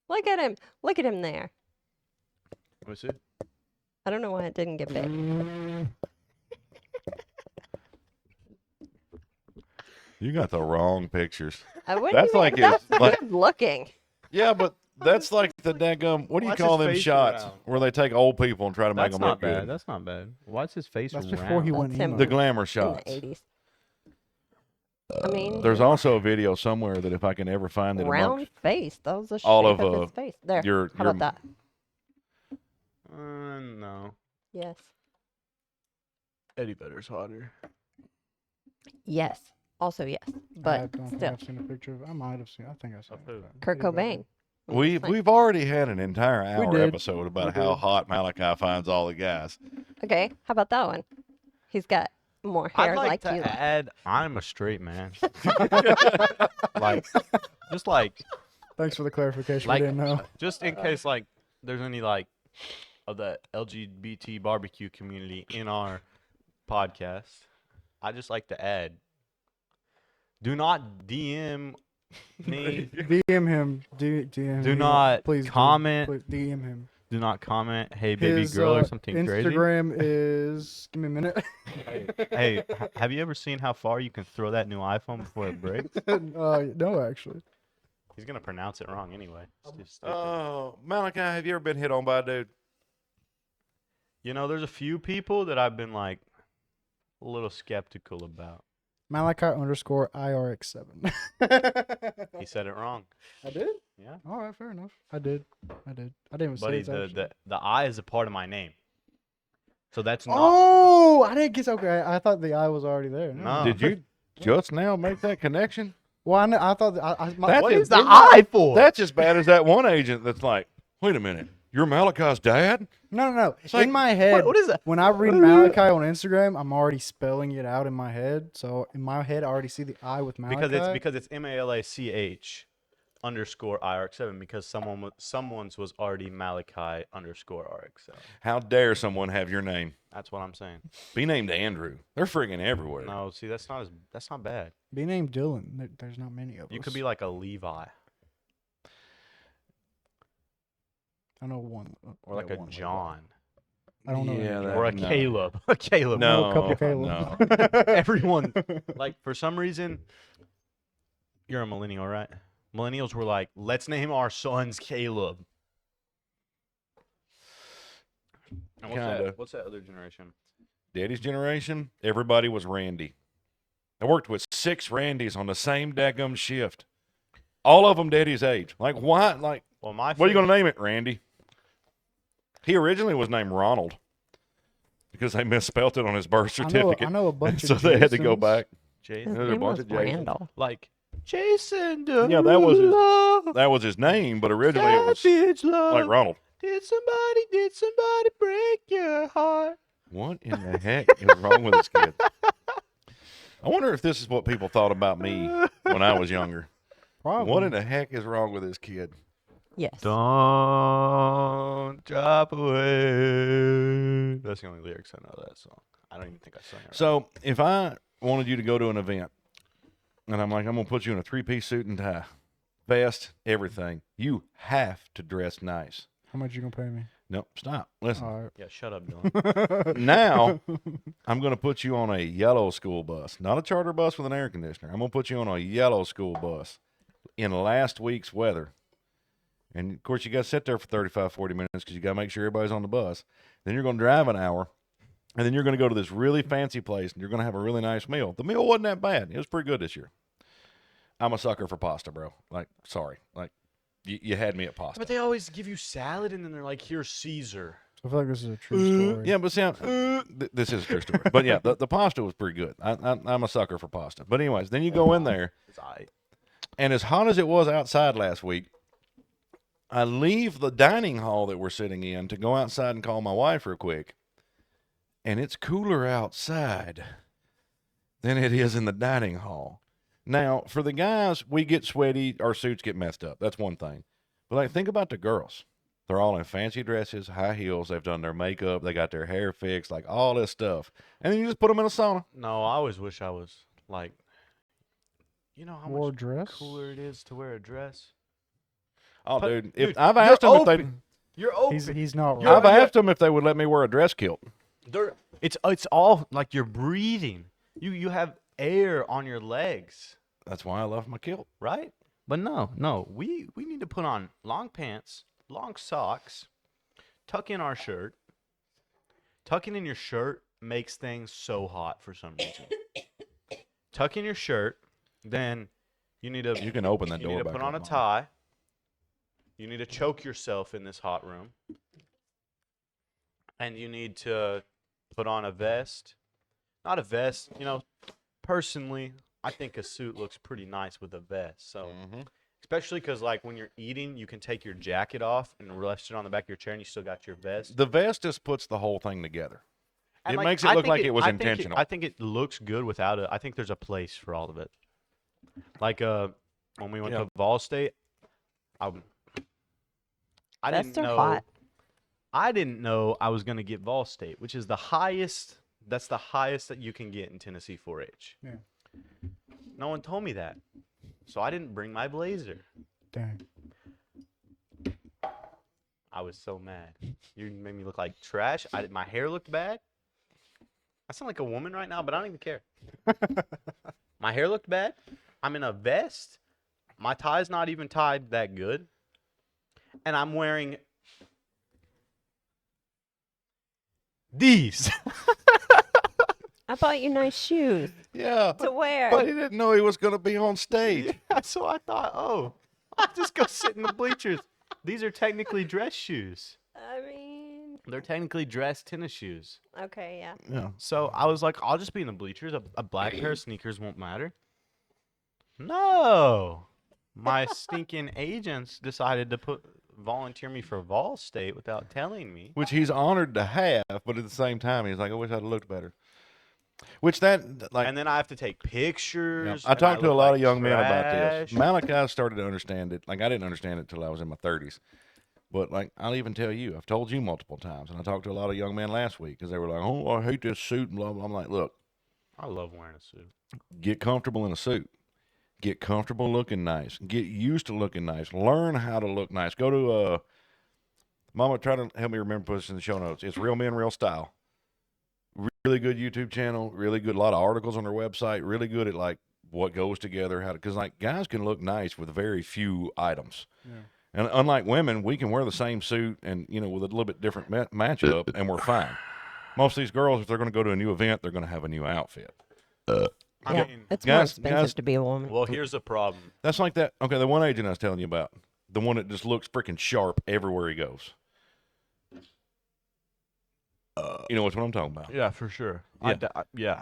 Look at him. Look at him there. What's it? I don't know why it didn't get big. You got the wrong pictures. I wouldn't That's even- like that's it's like- good looking. Yeah, but that's like the daggum. What do you Watch call his them face shots around. where they take old people and try to make That's them not look bad. good? That's not bad. Why's his face That's round? before he went That's him. emo. The glamour In shots. the 80s. I mean, There's also a video somewhere that if I can ever find it round amongst face. That was the shape all of, of, his face. There. your How about that? No. Yes. Eddie Vedder's hotter. Yes. Also yes. I But don't think still, I've seen a picture of. I might have seen. I think I've seen. Of who? it. Kurt Either way. Cobain. We've already had an entire hour did. episode about We how did. hot Malachi finds all the guys. Okay. How about that one? He's got more hair I'd like to you. Like. add, I'm a straight man. Like, just like, Thanks for the clarification. Like- we didn't know. just in case, like, there's any, like, of the LGBT barbecue community in our podcast, I just like to add, do not DM me. DM him. DM Do him. Not Please comment. Please DM him. Do not comment, hey, baby His girl, or something crazy. Instagram is. Give me a minute. Hey, have you ever seen how far you can throw that new iPhone before it breaks? No, actually. He's going to pronounce it wrong anyway. It's just stupid. Oh, Malachi, have you ever been hit on by a dude? You know, there's a few people that I've been, like, a little skeptical about. Malachi_IRX7. He said it wrong. I did? Yeah. All right, fair enough. I did. I didn't even say Buddy, it's actually. the I is a part of my name. So that's not. Oh, I didn't get okay. I thought the I was already there. No. Did you just now make that connection? Well, I thought That's What it. is the I for? That's as bad as that one agent that's like, wait a minute, you're Malachi's dad? no. like, In my head, what is that? when I read Malachi on Instagram, I'm already spelling it out in my head. So in my head, I already see the I with Malachi. Because it's MALACH_IRX7 because someone's was already Malachi_RX7. How dare someone have your name? That's what I'm saying. Be named Andrew. They're friggin' everywhere. No, see, that's not bad. Be named Dylan. There's not many of us. You could be like a Levi I know one. or like a one John I don't know. Yeah, any. that- or a no. Caleb. A Caleb. No, a couple Caleb. Everyone, like, for some reason, you're a millennial, right? Millennials were like, let's name our sons Caleb. And Kinda. what's that other generation? Daddy's generation, everybody was Randy. I worked with 6 Randys on the same daggum shift. All of them Daddy's age. Like, why? Like, Well, my what are you going to name it, Randy? He originally was named Ronald because they misspelled it on his birth certificate. I know a bunch so of they had to go Jasons. back. Jason? His There's a name bunch was of Jasons. Randall. Like, Jason Yeah, that was his- Derulo, That was his name, but originally it was Savage Love. like Ronald. Did somebody break your heart? What in the heck is wrong with this kid? I wonder if this is what people thought about me when I was younger. Probably. What in the heck is wrong with this kid? Yes. Don't drop away. That's the only lyrics I know of that song. I don't even think I sang it. Right. So if I wanted you to go to an event, and I'm like, I'm going to put you in a 3-piece suit and tie, vest, everything, you have to dress nice. How much you gonna pay me? No, stop. Listen. All right. Yeah, shut up, Dylan. Now, I'm going to put you on a yellow school bus, not a charter bus with an air conditioner. I'm going to put you on a yellow school bus in last week's weather. And, of course, you got to sit there for 35, 40 minutes because you got to make sure everybody's on the bus. Then you're going to drive an hour, and then you're going to go to this really fancy place, and you're going to have a really nice meal. The meal wasn't that bad. It was pretty good this year. I'm a sucker for pasta, bro. Like, sorry. Like, you had me at pasta. But they always give you salad and then they're like, here's Caesar. I feel like this is a true story. Yeah, but see, this is a true story. But yeah, the pasta was pretty good. I'm a sucker for pasta. But anyways, then you go in there, It's aight. And as hot as it was outside last week, I leave the dining hall that we're sitting in to go outside and call my wife real quick. And it's cooler outside than it is in the dining hall. Now, for the guys, we get sweaty, our suits get messed up. That's one thing. But like, think about the girls. They're all in fancy dresses, high heels. They've done their makeup. They got their hair fixed, like all this stuff. And then you just put them in a sauna. No, I always wish I was like, you know how Wore a much dress. cooler it is to wear a dress. Oh, But, dude, dude, I've you're asked them if they, open. You're open. He's not You're- right. I've asked them if they would let me wear a dress kilt. It's all like you're breathing. You have air on your legs, That's why I love my kilt. right? But no, we need to put on long pants, long socks, tuck in our shirt. Tucking in your shirt makes things so hot for some reason. Tuck in your shirt, then you need to You can open that you door need to back put on a up, Mom. tie. You need to choke yourself in this hot room. And you need to put on a vest. Not a vest, personally, I think a suit looks pretty nice with a vest. So, Mhm. especially because, like, when you're eating, you can take your jacket off and rest it on the back of your chair and you still got your vest. The vest just puts the whole thing together. And, It like, makes it I look think like it was I think intentional. I think it looks good without it. I think there's a place for all of it. Like when we went Yeah. to Vol State, I Vests didn't are know. hot. I didn't know I was gonna get Vol State, which is the highest. That's the highest that you can get in Tennessee 4-H. Yeah. No one told me that, so I didn't bring my blazer. Dang. I was so mad. You made me look like trash. My hair looked bad. I sound like a woman right now, but I don't even care. My hair looked bad. I'm in a vest. My tie's not even tied that good. And I'm wearing these. I bought you nice shoes Yeah. to wear. But he didn't know he was going to be on stage. Yeah, so I thought, I'll just go sit in the bleachers. These are technically dress shoes. I mean, They're technically dress tennis shoes. okay, yeah. Yeah. So I was like, I'll just be in the bleachers. A black pair of sneakers won't matter. No. My stinking agents decided to volunteer me for Vol State without telling me. Which he's honored to have, but at the same time, he's like, I wish I'd have looked better. Which that, like, And then I have to take yeah, pictures. I and talked to a look lot like of young men about this. trash. Malachi started to understand it. Like, I didn't understand it till I was in my 30s. But, like, I'll even tell you, I've told you multiple times, and I talked to a lot of young men last week because they were like, oh, I hate this suit and blah, blah. I'm like, look, I love wearing a suit. get comfortable in a suit. Get comfortable looking nice. Get used to looking nice. Learn how to look nice. Go to, Mama, try to help me remember put this in the show notes. It's Real Men, Real Style. Really good YouTube channel. Really good. A lot of articles on their website. Really good at, like, what goes together. How to, because, like, guys can look nice with very few items. Yeah. And unlike women, we can wear the same suit and, with a little bit different matchup, and we're fine. Most of these girls, if they're going to go to a new event, they're going to have a new outfit. I Yeah, mean, it's more guys- expensive guys- to be a woman. well, here's the problem. That's like that. Okay, the one agent I was telling you about, the one that just looks freaking sharp everywhere he goes. You know what I'm talking about. Yeah, for sure. Yeah. Yeah.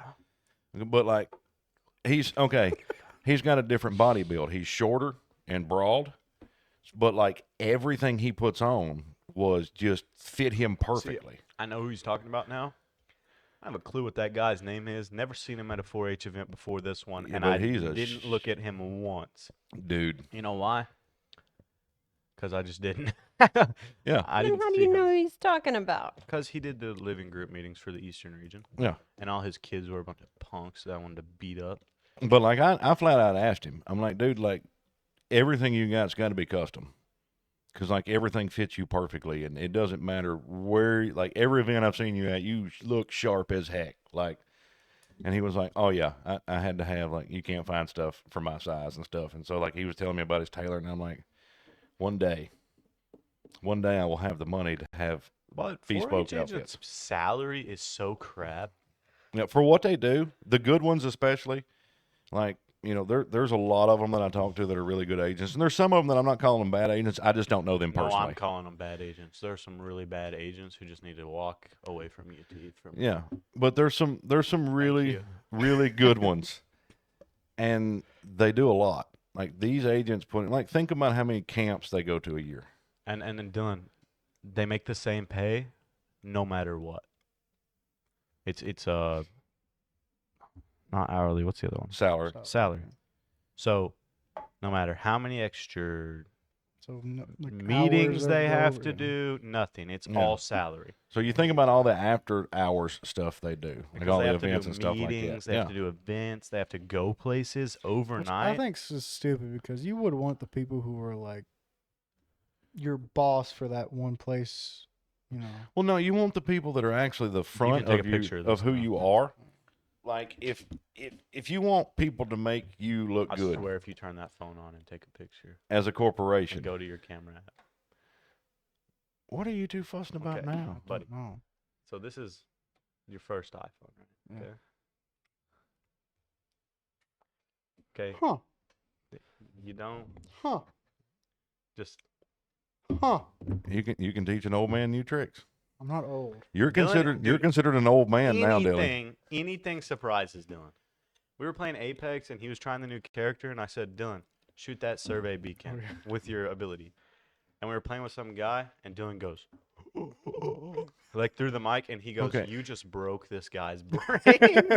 But, like, he's got a different body build. He's shorter and broad, but, like, everything he puts on was just fit him perfectly. I know who he's talking about now. I have a clue what that guy's name is. Never seen him at a 4-H event before this one, Yeah, and but I he's a didn't look at him once. Dude. You know why? Because I just didn't. Yeah. I Then didn't how do see you him. know who he's talking about? Because he did the living group meetings for the Eastern region, Yeah. and all his kids were a bunch of punks that I wanted to beat up. But, like, I flat out asked him. I'm like, dude, like, everything you got's got to be custom. Because, like, everything fits you perfectly, and it doesn't matter where, like, every event I've seen you at, you look sharp as heck. Like, and he was like, oh, yeah, I had to have, like, you can't find stuff for my size and stuff. And so, like, he was telling me about his tailor, and I'm like, one day I will have the money to have But bespoke 4-H outfits. agents' salary is so crap. Yeah, for what they do, the good ones especially, like, there's a lot of them that I talk to that are really good agents, and there's some of them that I'm not calling them bad agents. I just don't know them No, personally. I'm calling them bad agents. There are some really bad agents who just need to walk away from you to eat from. Yeah, but there's some really you. really good ones, and they do a lot. like these agents think about how many camps they go to a year. And then Dylan, they make the same pay, no matter what. It's not hourly. What's the other one? Salary. Salary. So, no matter how many extra So like meetings hours they of have over- to do, nothing. It's Yeah. all salary. So you think about all the after hours stuff they do, like Because all they the have to events do and stuff like meetings, that. they have to do events, they have to go places Which overnight. I think is just stupid because you would want the people who are like your boss for that one place, you know. Well, no, you want the people that are actually the front take of a you picture of of this who now. you are. Like if you want people to make you look I good swear if you turn that phone on and take a picture as a corporation, and go to your camera app. what are you two fussing about Okay. now? Buddy. No. So this is your first iPhone, right? Yeah. Okay. Huh. You don't Huh. just Huh. You can teach an old man new tricks. I'm not old. You're Dylan, you're dude, considered an old man now, Dylan. anything surprises Dylan. We were playing Apex and he was trying the new character and I said, Dylan, shoot that survey beacon with your ability. And we were playing with some guy and Dylan goes like through the mic and he goes, Okay. you just broke this guy's brain.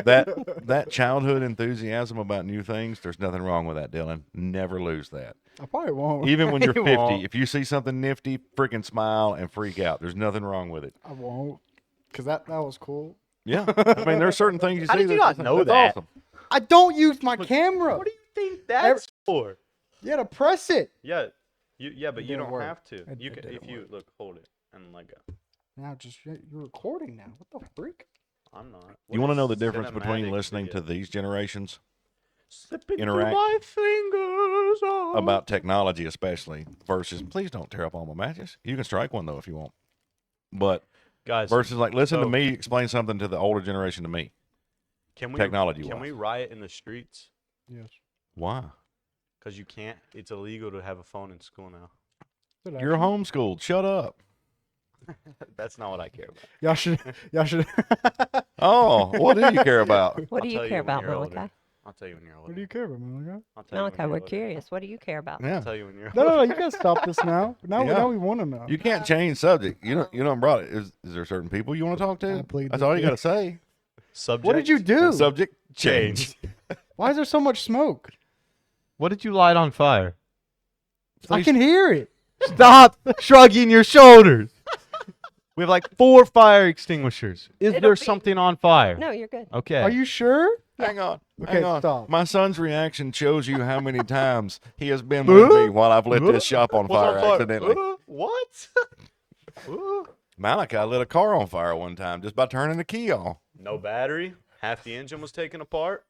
That childhood enthusiasm about new things, there's nothing wrong with that, Dylan. Never lose that. I probably won't. Even when you're You 50, won't. if you see something nifty, freaking smile and freak out. There's nothing wrong with it. I won't. Because that was cool. Yeah. I mean, there's certain things you How see did you that's not know that's that? awesome. I don't use my camera. What do you think that's for? You gotta press it. Yeah. But It you didn't don't work. have to. It- You it can didn't if you work. look, hold it and let go. Now you're recording now. What the freak? I'm not. You What want to is know the difference between cinematic listening to video? these generations Slipping through interact my fingers about technology, especially, versus please don't tear up all my matches. You can strike one though if you want, but guys. versus like listen to so- me explain something to the older generation to me. Can we technology-wise. Can we riot in the streets? Yes. Why? Because you can't. It's illegal to have a phone in school now. Did I You're actually? homeschooled. Shut up. That's not what I care about. Y'all should. Oh, what do you care about? What I'll do tell you care when about, you're older. Malachi? I'll tell you when you're older. What do you care about, Malachi? I'll tell you when Malachi, you're we're older. curious. What do you care about? Yeah. I'll tell you when you're No, older. no, you gotta stop this now. Now, Yeah. now we want to know. You can't change subject. You know, brought it. Is there certain people you want to talk I to? plead That's the all you got to fifth. say. Subject. What did you do? Subject change. Why is there so much smoke? What did you light on fire? I can hear it. Stop shrugging your shoulders. We have like 4 fire extinguishers. Is It'll there be- something on fire? No, you're good. Okay. Are you sure? Hang on. Okay, Hang on. stop. My son's reaction shows you how many times he has been with me while I've lit this shop on fire accidentally. What? Malachi lit a car on fire one time just by turning the key on. No battery. Half the engine was taken apart.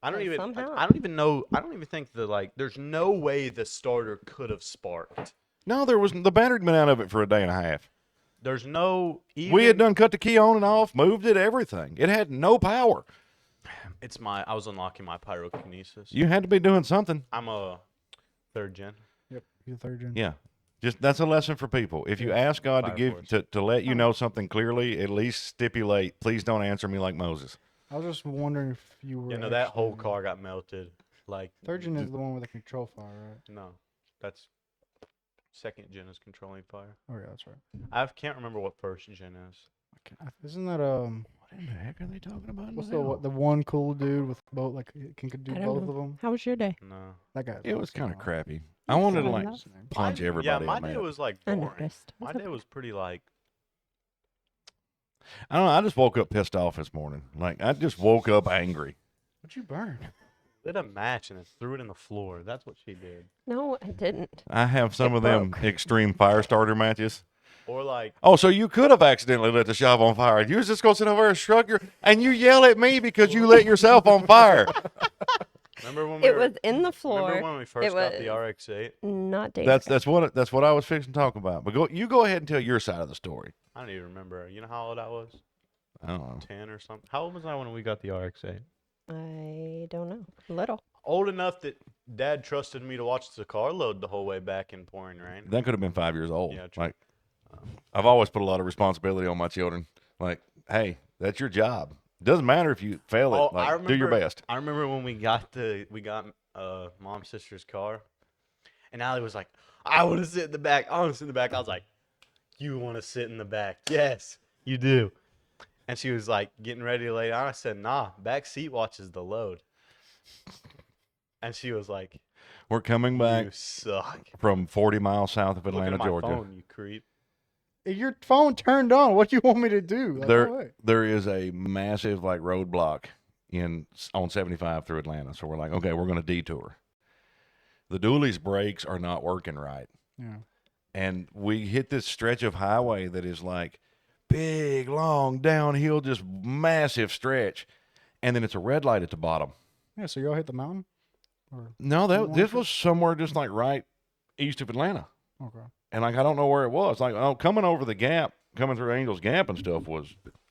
I don't Yeah, even. somehow. I don't even know. I don't even think there's no way the starter could have sparked. No, the battery had been out of it for a day and a half. There's no. Even, We had done cut the key on and off, moved it, everything. It had no power. I was unlocking my pyrokinesis. You had to be doing something. I'm a 3rd gen. Yep. You're third gen. Yeah. Just that's a lesson for people. If you ask God to Fire give force. to let you know something clearly, at least stipulate, please don't answer me like Moses. I was just wondering if you were. You know that whole actually- car got melted. Like Third gen is the one with the control fire, right? no, that's 2nd gen is controlling fire. Oh yeah, that's right. I can't remember what 1st gen is. Isn't that What in the heck are they talking about? what's now? the one cool dude with both like he can do I don't both know. of them? How was your day? No. That guy. It was kind of crappy. I wanted to Fair like enough. punch everybody. Yeah, I my met. day was like I boring. noticed. My It's day okay. was pretty like. I don't know. I just woke up pissed off this morning. Like I just woke up angry. What'd you burn? Lit a match and then threw it in the floor. That's what she did. No, I didn't. I have some It of them broke. extreme fire starter matches. Or like, Oh, so you could have accidentally lit the shop on fire. You was just gonna sit over there and shrug your, and you yell at me because you lit yourself on fire. remember when we It were, was in the floor. Remember when we first got the was- RX-8? Not dating. That's what I was fixing to talk about. But you go ahead and tell your side of the story. I don't even remember. You know how old I was? I don't know. 10 or something. How old was I when we got the RX-8? I don't know. Little. Old enough that Dad trusted me to watch the car load the whole way back in pouring rain. That could have been 5 years old. Yeah, true. Like I've always put a lot of responsibility on my children. Like, hey, that's your job. Doesn't matter if you fail it. Oh, like, I do your remember- best. I remember when we got mom's sister's car, and Allie was like, "I want to sit in the back. I want to sit in the back." I was like, "You want to sit in the back? Yes, you do." And she was like getting ready to lay down. I said, "Nah, back seat watches the load." And she was like, We're coming back "You suck." from 40 miles south of Look Atlanta, at my Georgia. phone, you creep. Your phone turned on. What do you want me to do? Like, There, no way. there is a massive like roadblock on 75 through Atlanta. So we're like, okay, we're going to detour. The dually's brakes are not working right. Yeah. And we hit this stretch of highway that is like big, long, downhill, just massive stretch. And then it's a red light at the bottom. Yeah. So y'all hit the mountain? Or No, Long this trip? was somewhere just like right east of Atlanta. okay. And like, I don't know where it was. Like, coming over the gap, coming through Angel's Gap and stuff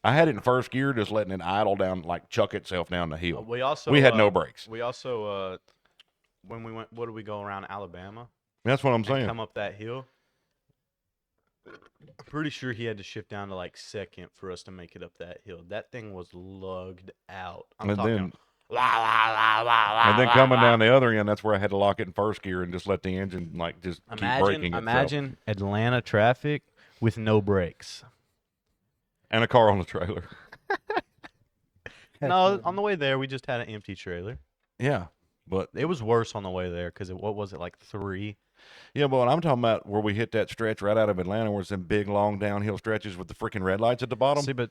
I had it in first gear, just letting it idle down, like chuck itself down the hill. We had no brakes. We also when we went, what did we go around Alabama? That's what I'm And saying. come up that hill. I'm pretty sure he had to shift down to like second for us to make it up that hill. That thing was lugged out. I'm And talking. then, La, la, la, la, la, and then la, coming la. down the other end, that's where I had to lock it in first gear and just let the engine like just keep braking itself. Imagine Atlanta traffic with no brakes. And a car on the trailer. No, on the way there we just had an empty trailer. Yeah, but It was worse on the way there because what was it, like 3? yeah, but what I'm talking about, where we hit that stretch right out of Atlanta, where it's them big long downhill stretches with the freaking red lights at the bottom. See, but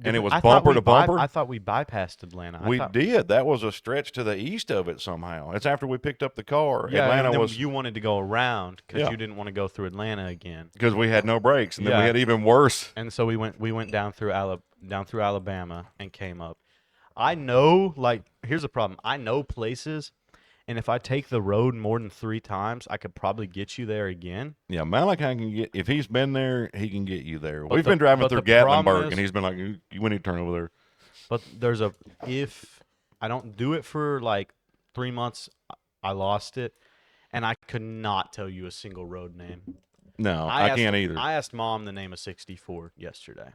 And it was I thought bumper we to bumper? I thought we bypassed Atlanta. I We thought, did. That was a stretch to the east of it somehow. It's after we picked up the car. Yeah, Atlanta and then was you wanted to go around because Yeah. you didn't want to go through Atlanta again. because we had no brakes, and then we Yeah. had even worse. And so we went down through Alabama and came up. I know, like, here's the problem. I know places, and if I take the road more than 3 times, I could probably get you there again. Yeah, Malachi can get, if he's been there, he can get you there. But We've the- been driving but through the problem Gatlinburg, is- and he's been like, you need to turn over there. But if I don't do it for like 3 months, I lost it, and I could not tell you a single road name. No, I asked- can't either. I asked Mom the name of 64 yesterday.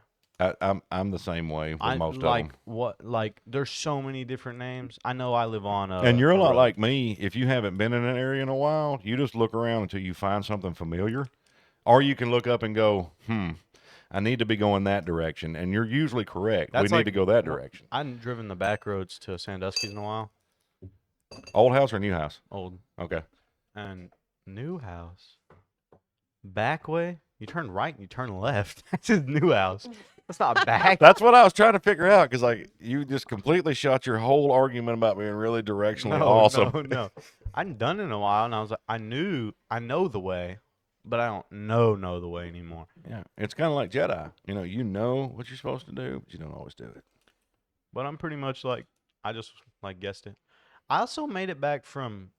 I'm the same way with most like of them. what like there's so many different names. I know I live on And you're a lot road. like me. If you haven't been in an area in a while, you just look around until you find something familiar. Or you can look up and go, I need to be going that direction. And you're usually correct. That's we like- need to go that well, direction. I hadn't driven the back roads to Sandusky's in a while. Old house or new house? Old Okay. and new house. Back way, you turn right and you turn left. That's his new house. That's not back. That's what I was trying to figure out, because like you just completely shot your whole argument about being really directionally awesome. No. I hadn't done it in a while, and I was like, I know the way, but I don't know the way anymore. Yeah, it's kind of like Jedi. You know what you're supposed to do, but you don't always do it. But I'm pretty much like, I just like guessed it. I also made it back from.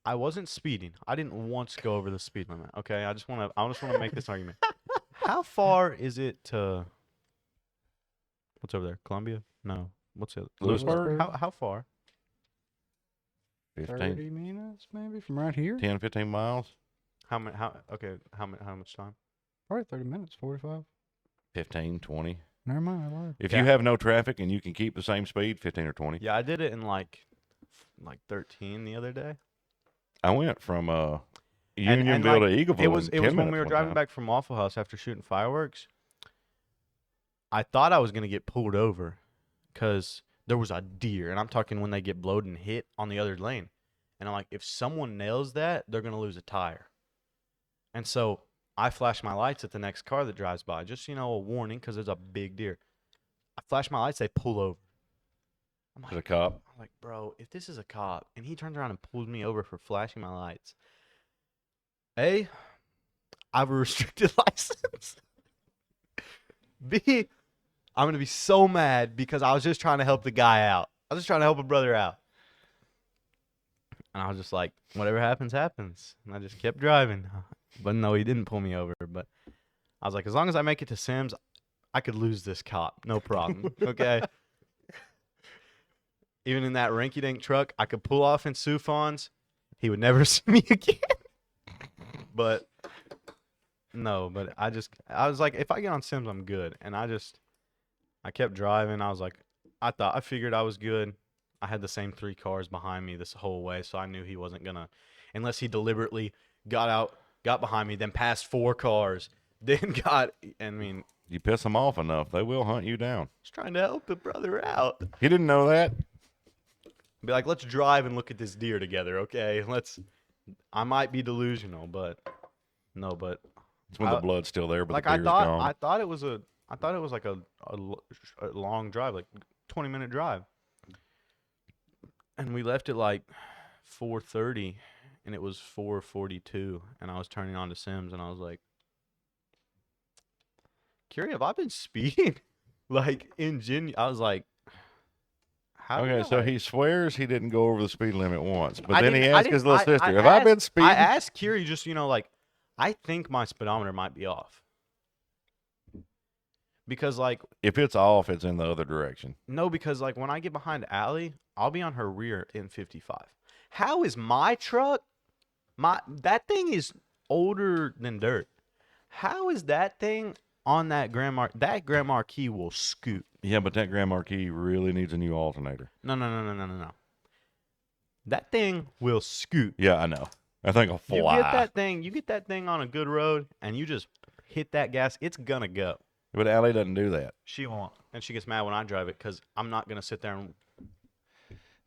I wasn't speeding. I didn't once go over the speed limit. Okay, I just want to make this argument. How far is it to? What's over there? Columbia? No. What's it? Lewisburg? How far? 15, 30 minutes maybe from right here. 10, 15 miles, How much time? Probably 30 minutes, 45. 15, 20. Never mind, I lied. If Yeah. you have no traffic and you can keep the same speed, 15 or 20. Yeah, I did it in like 13 the other day. I went from And- Unionville like, to Eagleville. It was in 10 when minutes we were one driving time. back from Waffle House after shooting fireworks. I thought I was gonna get pulled over, cause there was a deer, and I'm talking when they get blowed and hit on the other lane, and I'm like, if someone nails that, they're gonna lose a tire. And so I flash my lights at the next car that drives by, just a warning, cause there's a big deer. I flash my lights, they pull over. I'm To the cop. I'm like, bro, if this is a cop and he turns around and pulls me over for flashing my lights, A, I have a restricted license. B, I'm going to be so mad because I was just trying to help the guy out. I was just trying to help a brother out. And I was just like, whatever happens, happens. And I just kept driving. But no, he didn't pull me over. But I was like, as long as I make it to Sims, I could lose this cop. No problem. Okay. Even in that rinky-dink truck, I could pull off in Sufon's. He would never see me again. But no, but I was like, if I get on Sims, I'm good. And I kept driving. I was like, I figured I was good. I had the same 3 cars behind me this whole way, so I knew he wasn't gonna, unless he deliberately got behind me, then passed 4 cars, then You piss them off enough, they will hunt you down. just trying to help a brother out. He didn't know that. Be like, let's drive and look at this deer together, okay? I might be delusional, but no, but It's when the blood's still there, but like the I deer's thought, gone. I thought it was like a long drive, like 20-minute drive, and we left at like 4:30, and it was 4:42, and I was turning on to Sims, and I was like, "Curie, have I been speeding?" Like I was like, "How?" Okay, did so I-" he swears he didn't go over the speed limit once, but I then he didn't- I asked his didn't- little sister, "Have asked- I been speeding?" I asked Curie, just like, I think my speedometer might be off. Because like If it's off, it's in the other direction. no, because like when I get behind Allie, I'll be on her rear in 55. How is my truck? That thing is older than dirt. How is that thing on that Grand Marquis? That Grand Marquis will scoot. Yeah, but that Grand Marquis really needs a new alternator. No. That thing will scoot. Yeah, I know. I think I'll fly. You get that thing on a good road, and you just hit that gas, it's gonna go. But Allie doesn't do that. She won't, and she gets mad when I drive it because I'm not gonna sit there and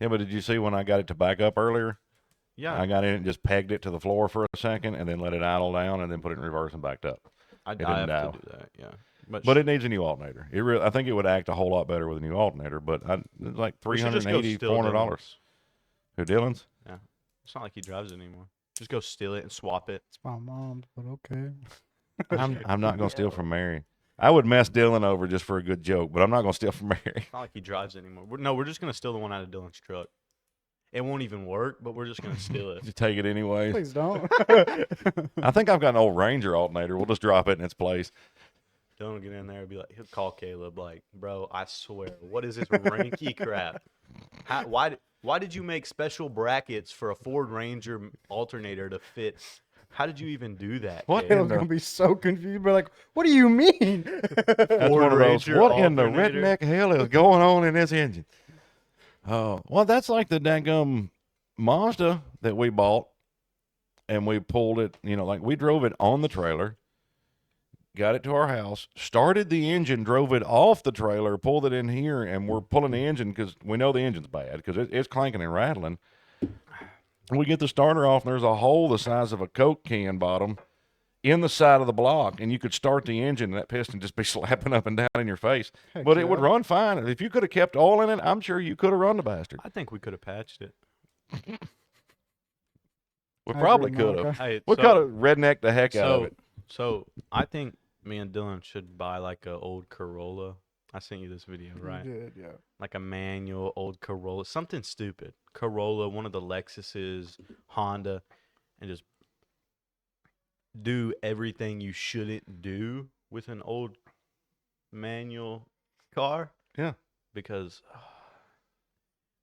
Yeah, but did you see when I got it to back up earlier? yeah. I got in and just pegged it to the floor for a second and then let it idle down and then put it in reverse and backed up. I didn't have dial. to do that. Yeah, But it needs a new alternator. I think it would act a whole lot better with a new alternator, but it's like We should just go $380, steal $400. Dylan's. Who, Dylan's? It's not like he drives it anymore. Just go steal it and swap it. It's my mom's, but okay. I'm not going to steal from Mary. I would mess Dylan over just for a good joke, but I'm not going to steal from Mary. It's not like he drives it anymore. We're just gonna steal the one out of Dylan's truck. It won't even work, but we're just gonna steal it. Just take it anyways. Please don't. I think I've got an old Ranger alternator. We'll just drop it in its place. Dylan will get in there and be like, he'll call Caleb like, bro, I swear, what is this ranky crap? Why did you make special brackets for a Ford Ranger alternator to fit? How did you even do that? What Caleb? Caleb's gonna be so confused. But like, what do you mean? That's one of those, Ranger what in the alternator. redneck hell is going on in this engine? Oh, well, that's like the dangum Mazda that we bought, and we pulled it, like we drove it on the trailer, got it to our house, started the engine, drove it off the trailer, pulled it in here, and we're pulling the engine because we know the engine's bad because it's clanking and rattling. We get the starter off, and there's a hole the size of a Coke can bottom in the side of the block, and you could start the engine, and that piston just be slapping up and down in your face. Heck But it would yeah. run fine. If you could have kept oil in it, I'm sure you could have run the bastard. I think we could have patched it. We I probably agree, could have. Malachi. Hey, We could have rednecked the heck out of it. So I think me and Dylan should buy like a old Corolla. I sent you this video, You right? did, yeah. Like a manual old Corolla, something stupid. Corolla, one of the Lexuses, Honda, and just do everything you shouldn't do with an old manual car. Yeah. Because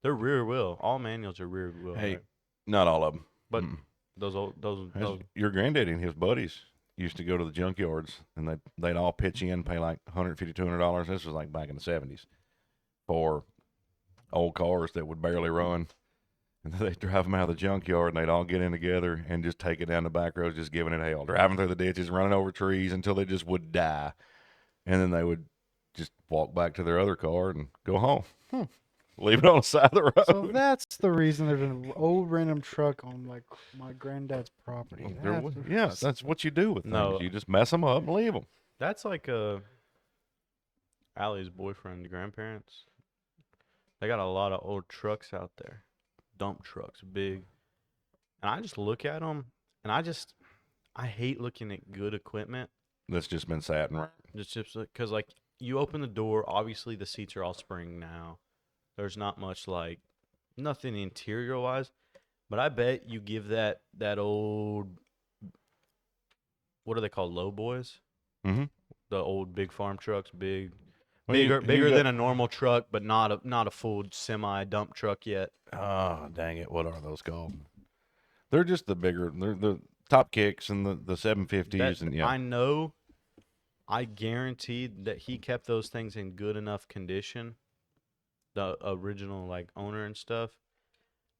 they're rear wheel. All manuals are rear wheel. Hey, right? not all of them. But those Your granddaddy and his buddies used to go to the junkyards, and they'd all pitch in, pay like $150, $200. This was like back in the 70s for old cars that would barely run. And they'd drive them out of the junkyard, and they'd all get in together and just take it down the back roads, just giving it hell, driving through the ditches, running over trees until they just would die. And then they would just walk back to their other car and go home. Leave it on the side of the road. So that's the reason there's an old random truck on like my granddad's property. That's what you do with things. No. You just mess them up and leave them. That's like Allie's boyfriend, grandparents. They got a lot of old trucks out there, dump trucks, big. And I just look at them, and I hate looking at good equipment. That's just been sat and around. Just because like you open the door, obviously the seats are all spring now. There's not much like nothing interior wise, but I bet you give that old, what are they called, low boys? Mm-hmm. The old big farm trucks, bigger you than a normal truck, but not a full semi dump truck yet. Oh, dang it. What are those called? They're just the bigger, they're the top kicks and the 750s. And yeah. I know, I guarantee that he kept those things in good enough condition the original like owner and stuff,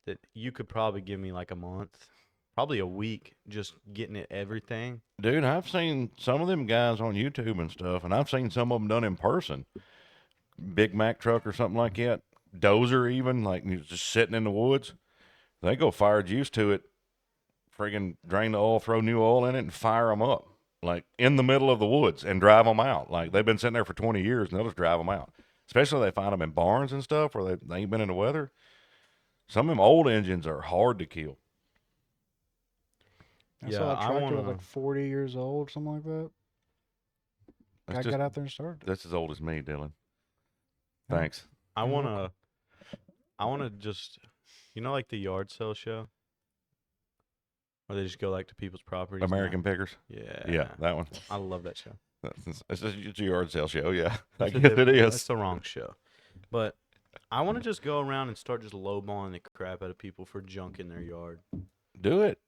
that you could probably give me like a month, probably a week, just getting it everything. Dude, I've seen some of them guys on YouTube and stuff, and I've seen some of them done in person. Big Mac truck or something like that, dozer even, like just sitting in the woods. They go fire juice to it, friggin' drain the oil, throw new oil in it, and fire them up, like in the middle of the woods, and drive them out. Like they've been sitting there for 20 years, and they'll just drive them out. Especially if they find them in barns and stuff where they ain't been in the weather. Some of them old engines are hard to kill. I Yeah, saw a I tractor wanna- was like 40 years old, something like that. Guy That's, got just, out there and started. that's as old as me, Dylan. Yeah. Thanks. I You're wanna just, like the yard sale show, where they just go like to people's properties. and American Pickers. that- Yeah, that one. I love that show. It's a yard sale show, yeah. I It's a guess it different- is. That's the wrong show. But I want to just go around and start just lowballing the crap out of people for junk in their yard. Do it.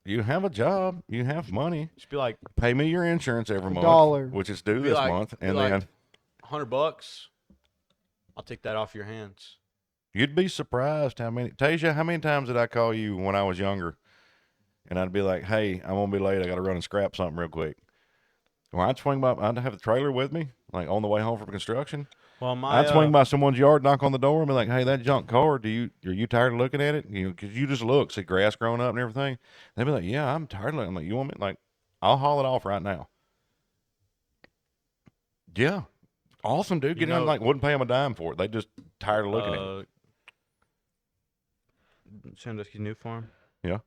You have a job. You have money. Just be like, Pay me your insurance every month, $1. which is due Be this like- month, be and like- then $100. I'll take that off your hands. you'd be surprised how many. Tasia, how many times did I call you when I was younger, and I'd be like, "Hey, I'm gonna be late. I got to run and scrap something real quick." Or I'd swing by. I'd have the trailer with me, like on the way home from construction. Well, my I'd swing by someone's yard, knock on the door, and be like, "Hey, that junk car. Are you tired of looking at it? Because you just look, see grass growing up and everything." They'd be like, "Yeah, I'm tired of looking." I'm like, "You want me? Like, I'll haul it off right now." Yeah, awesome, dude. You Get in, know- like, wouldn't pay them a dime for it. They just tired of looking at it. Sandusky's new farm. Yeah.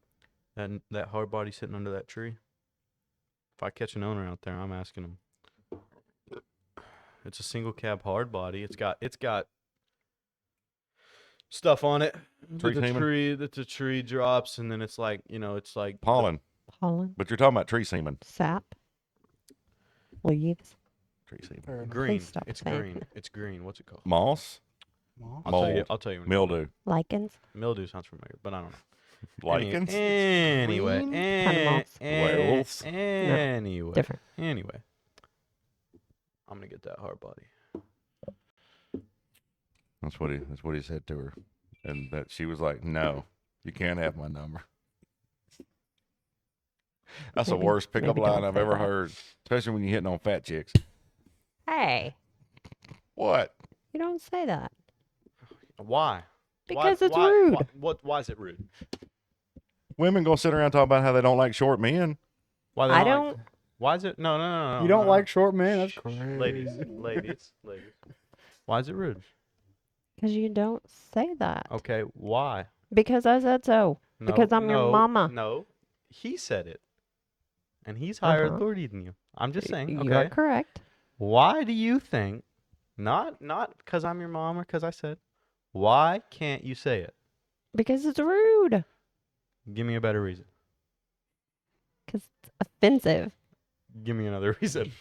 That hard body sitting under that tree. If I catch an owner out there, I'm asking him. It's a single cab hard body. It's got stuff on it. Tree semen? That the tree drops, and then it's like it's like Pollen, Pollen, but you're talking about tree semen. sap, leaves. Tree semen. Fair enough. green. stop It's saying green. It's green. What's it called? Moss, Well, Mold. I'll tell you. mildew, Lichens. Mildew sounds familiar, but I don't know. lichens. Anyway, Green? Kind of moss. Werewolves? Anyway, Different. Anyway, I'm gonna get that hard body. That's what he said to her, and that she was like, "No, you can't have my number." That's the Maybe- worst pickup maybe don't line I've say ever that. heard, especially when you're hitting on fat chicks. Hey, What? you don't say that Why? because it's why, rude. Why is it rude? Women gonna sit around and talk about how they don't like short men. Why they I don't. don't. Why is it? No. you don't no. like short men? That's Shh, crazy. ladies. Why is it rude? Because you don't say that. Okay, why? Because I said so. No, Because I'm your no, mama. No, he said it, and he's higher Uh-huh. authority than you. I'm just saying. You Okay. are correct. Why do you think? Not because I'm your mom or because I said. Why can't you say it? Because it's rude. Give me a better reason. Because it's offensive. Give me another reason.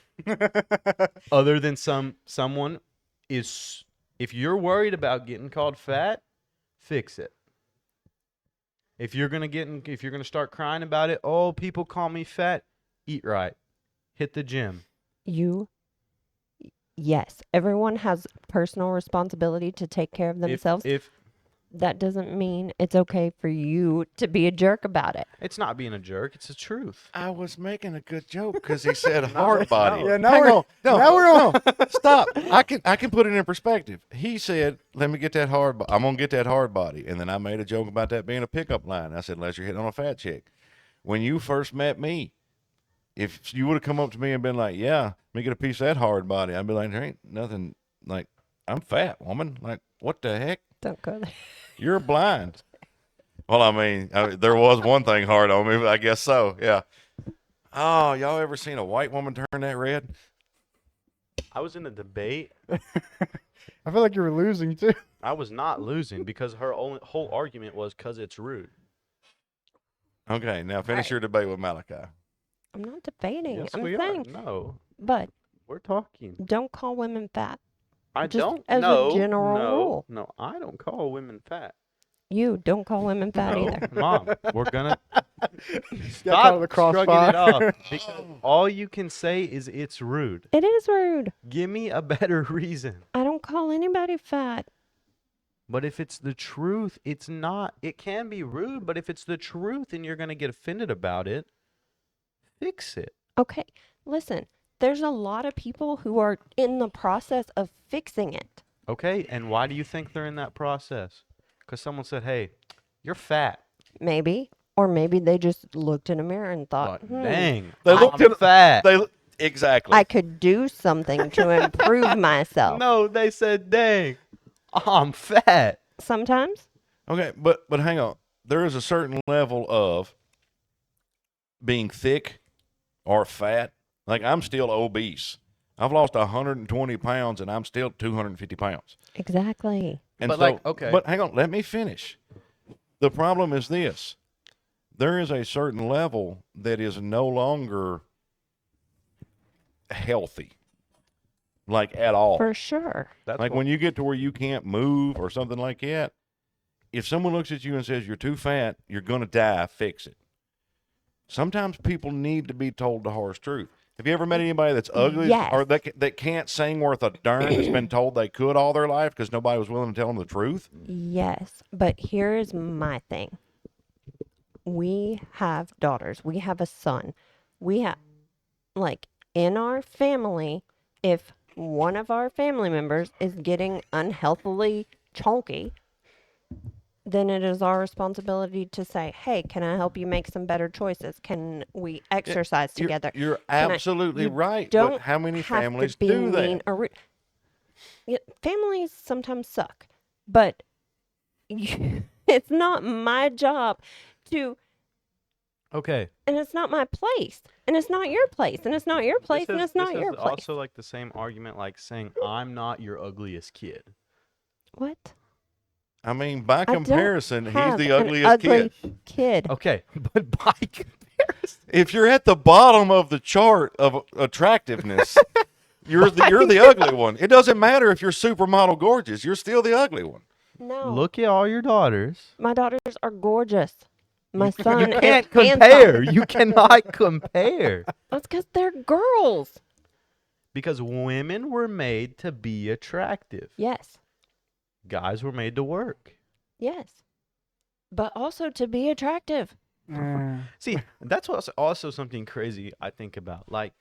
Other than someone is, if you're worried about getting called fat, fix it. If you're gonna start crying about it, oh, people call me fat, eat right, hit the gym. Yes, everyone has personal responsibility to take care of themselves. If That doesn't mean it's okay for you to be a jerk about it. it's not being a jerk, it's the truth. I was making a good joke because he said hard body. Yeah, now Hang we're on. No, now we're on. no, stop. I can put it in perspective. He said, "Let me get that hard. I'm gonna get that hard body," and then I made a joke about that being a pickup line. I said, "Unless you're hitting on a fat chick." When you first met me, if you would have come up to me and been like, "Yeah, let me get a piece of that hard body," I'd be like, "There ain't nothing. Like, I'm fat, woman. Like, what the heck? Don't go there. You're blind." Well, I mean, there was one thing hard on me, but I guess so. Yeah. Oh, y'all ever seen a white woman turn that red? I was in a debate. I feel like you were losing too. I was not losing because her whole argument was because it's rude. Okay, now finish Right. your debate with Malachi. I'm not debating. Yes, I'm we saying, are. No, but we're talking. don't call women fat. I Just don't. as a no, general no, rule. No, I don't call women fat. You don't call women fat No, either. Mom, we're gonna Got stop caught in the shrugging crossfire. it off because all you can say is it's rude. It is rude. Give me a better reason. I don't call anybody fat. But if it's the truth, it's not. It can be rude, but if it's the truth and you're going to get offended about it, fix it. Okay, listen, there's a lot of people who are in the process of fixing it. Okay, and why do you think they're in that process? Because someone said, hey, you're fat. Maybe. Or maybe they just looked in a mirror and thought, But dang, They I'm looked at fat. Exactly. I could do something to improve myself. No, they said, dang, I'm fat. Sometimes. Okay, but hang on. There is a certain level of being thick or fat. Like, I'm still obese. I've lost 120 pounds, and I'm still 250 pounds. Exactly. And But, so, like, okay. But hang on, let me finish. The problem is this. There is a certain level that is no longer healthy, like at all. For sure. That's Like what- when you get to where you can't move or something like that, if someone looks at you and says you're too fat, you're going to die, fix it. Sometimes people need to be told the harsh truth. Have you ever met anybody that's ugly Yes. or that can't sing worth a darn that's been told they could all their life because nobody was willing to tell them the truth? Yes. But here's my thing. We have daughters. We have a son. We have, like, in our family, if one of our family members is getting unhealthily chunky, then it is our responsibility to say, hey, can I help you make some better choices? Can we exercise together? You're Can I- absolutely you right. Don't But how many have families to be do mean that? or yeah, families sometimes suck, but it's not my job to, Okay. and it's not my place, and it's not your place, and it's not your place, This and is- it's not this your is place. also like the same argument like saying, I'm not your ugliest kid. What? I mean, by I don't comparison, he's have the an ugliest ugly kid. kid. Okay, but by comparison. If you're at the bottom of the chart of attractiveness, you're the ugly one. It doesn't matter if you're supermodel gorgeous. You're still the ugly one. No. Look at all your daughters. My daughters are gorgeous. My son You can't is compare. handsome. You cannot compare. That's because they're girls. Because women were made to be attractive. Yes. Guys were made to work. Yes. But also to be attractive. See, that's what's also something crazy I think about. Like,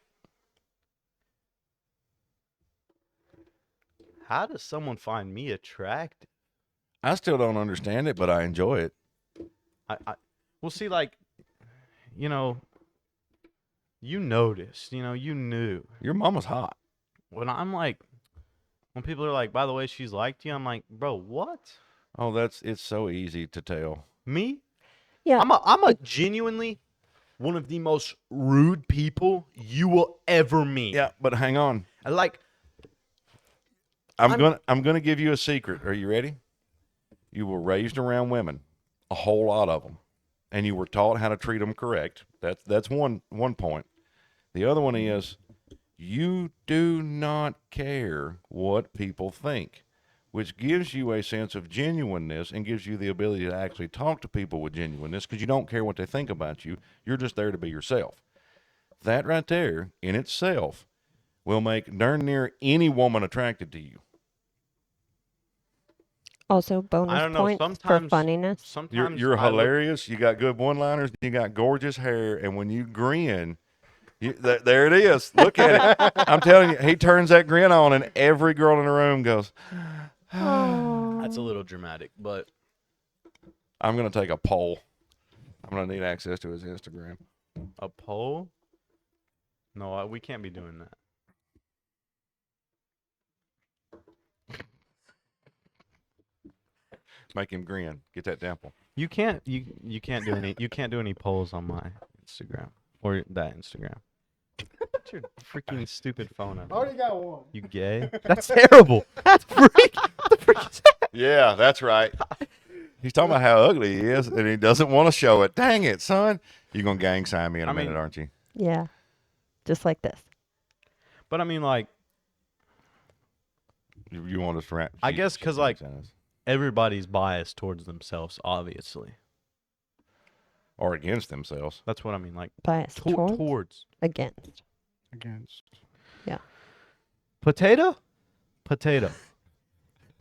how does someone find me attractive? I still don't understand it, but I enjoy it. Well, see, like, you know, you noticed, you knew. Your mama's hot. When I'm like, when people are like, by the way, she's liked you, I'm like, bro, what? Oh, it's so easy to tell. Me? Yeah. I'm a genuinely one of the most rude people you will ever meet. Yeah, but hang on. Like, I'm gonna give you a secret. Are you ready? You were raised around women, a whole lot of them, and you were taught how to treat them correct. That's one point. The other one is you do not care what people think, which gives you a sense of genuineness and gives you the ability to actually talk to people with genuineness because you don't care what they think about you. You're just there to be yourself. That right there in itself will make darn near any woman attracted to you. Also, bonus I don't know, points for sometimes- funniness. sometimes You're I look- hilarious. You got good one-liners. You got gorgeous hair, and when you grin, there it is. Look at it. I'm telling you, he turns that grin on, and every girl in the room goes, That's a little dramatic, but I'm going to take a poll. I'm going to need access to his Instagram. a poll? No, we can't be doing that. Make him grin. Get that dimple. You can't do any polls on my Instagram or that Instagram. Put your freaking stupid phone up. Already got one. You gay? That's terrible. That's freak. The freak is that? Yeah, that's right. He's talking about how ugly he is, and he doesn't want to show it. Dang it, son. You're going to gang sign me in a I mean- minute, aren't you? Yeah. Just like this. But I mean, like, You want us to rap? I guess 'cause, like, everybody's biased towards themselves, obviously. Or against themselves. That's what I mean. Like, Bias towards. towards. Against. Against. Potato? Potato.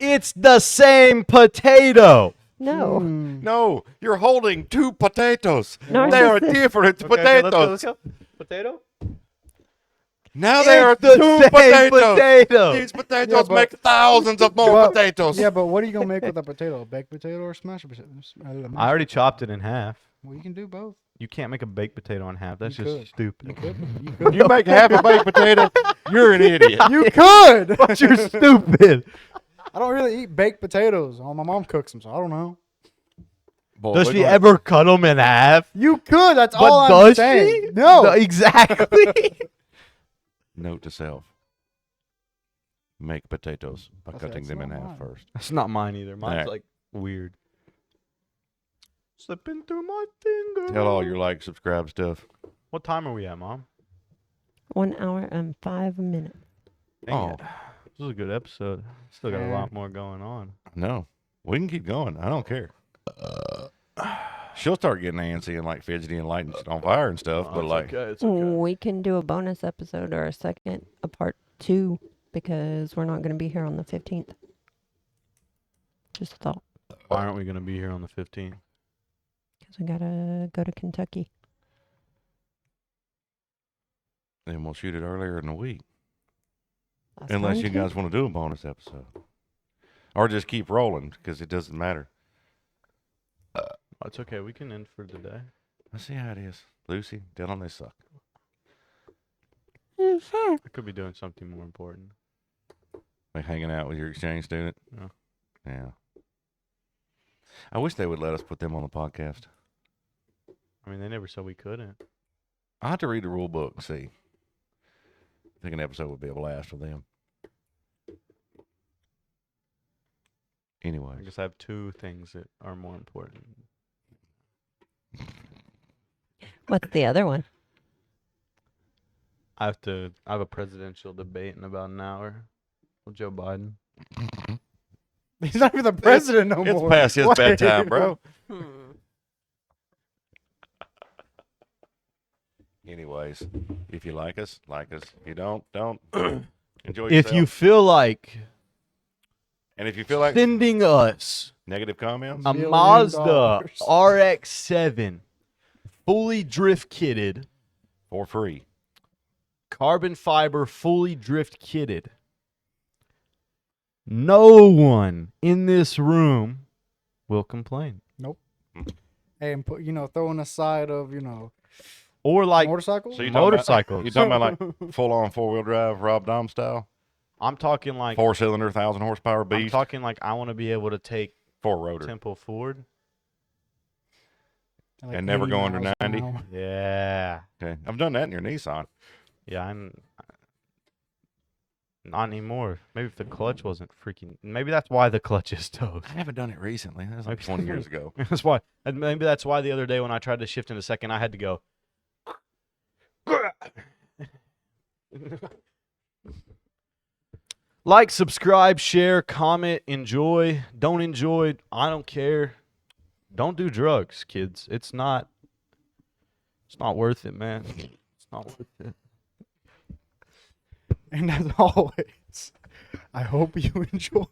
It's the same potato. No. No, you're holding two potatoes. Narcissist. They are different potatoes. Potato. Now they are the two same potatoes. potato. These potatoes but- make thousands of more But- potatoes. Yeah, but what are you gonna make with a potato? A baked potato or smashed potato? I already chopped it in half. Well, you can do both. You can't make a baked potato in half. That's You just could. stupid. You could. You When could. you make half a baked potato, you're an idiot. You could. But you're stupid. I don't really eat baked potatoes. Oh, my mom cooks them, so I don't know. Boy, Does we're she gonna- ever cut them in half? You could. That's But all I'm does saying. she? No. exactly. Note to self. Make potatoes by That's- cutting that's them in not half mine. first. That's not mine either. Mine's Alright. like weird. Slipping through my finger. Tell all your like, subscribe stuff. What time are we at, Mom? 1 hour and 5 minutes. Dang Oh. it. This is a good episode. Still got a Yeah. lot more going on. No, we can keep going. I don't care. She'll start getting antsy and like fidgety and lighting shit on fire and stuff. Oh, but it's like, okay. It's okay. We can do a bonus episode or a part 2, because we're not going to be here on the 15th. Just a thought. Why aren't we going to be here on the 15th? Because we got to go to Kentucky. then we'll shoot it earlier in the week. That's Unless fine you too. guys want to do a bonus episode, or just keep rolling because it doesn't matter. Oh, it's okay. We can end for today. I see how it is. Lucy, Dylan, they suck. I could be doing something more important. Like hanging out with your exchange student. Yeah. Yeah. I wish they would let us put them on the podcast. I mean, they never said we couldn't. I have to read the rule book and see. I think an episode would be a blast for them. Anyway, I guess I have two things that are more important. What's the other one? I have a presidential debate in about an hour with Joe Biden. He's not even the president no it's more. past his Wait, bedtime, bro. Anyways, if you like us, like us. If you don't. Enjoy yourself. If you feel like and if you feel like sending us negative comments, a $1 million. Mazda RX-7 fully drift kitted, for free. carbon fiber fully drift kitted, no one in this room will complain. Hey, and put, throwing aside of, Or like motorcycles. So you motorcycles. You talking about like full on 4-wheel drive Rob Dom style? I'm talking like 4-cylinder, 1,000 horsepower I'm beast, talking like I want to be able to take 4-rotor. Tempo Ford. Like and never 80 go under miles an 90? hour. Yeah. Okay, I've done that in your Nissan. Yeah, I'm not anymore. Maybe if the clutch wasn't freaking. Maybe that's why the clutch is toast. I haven't done it recently. That was like 20 years ago. That's why. And maybe that's why the other day when I tried to shift into second, I had to go. Like, subscribe, share, comment, enjoy. Don't enjoy. I don't care. Don't do drugs, kids. It's not worth it, man. It's not worth it. And as always, I hope you enjoy.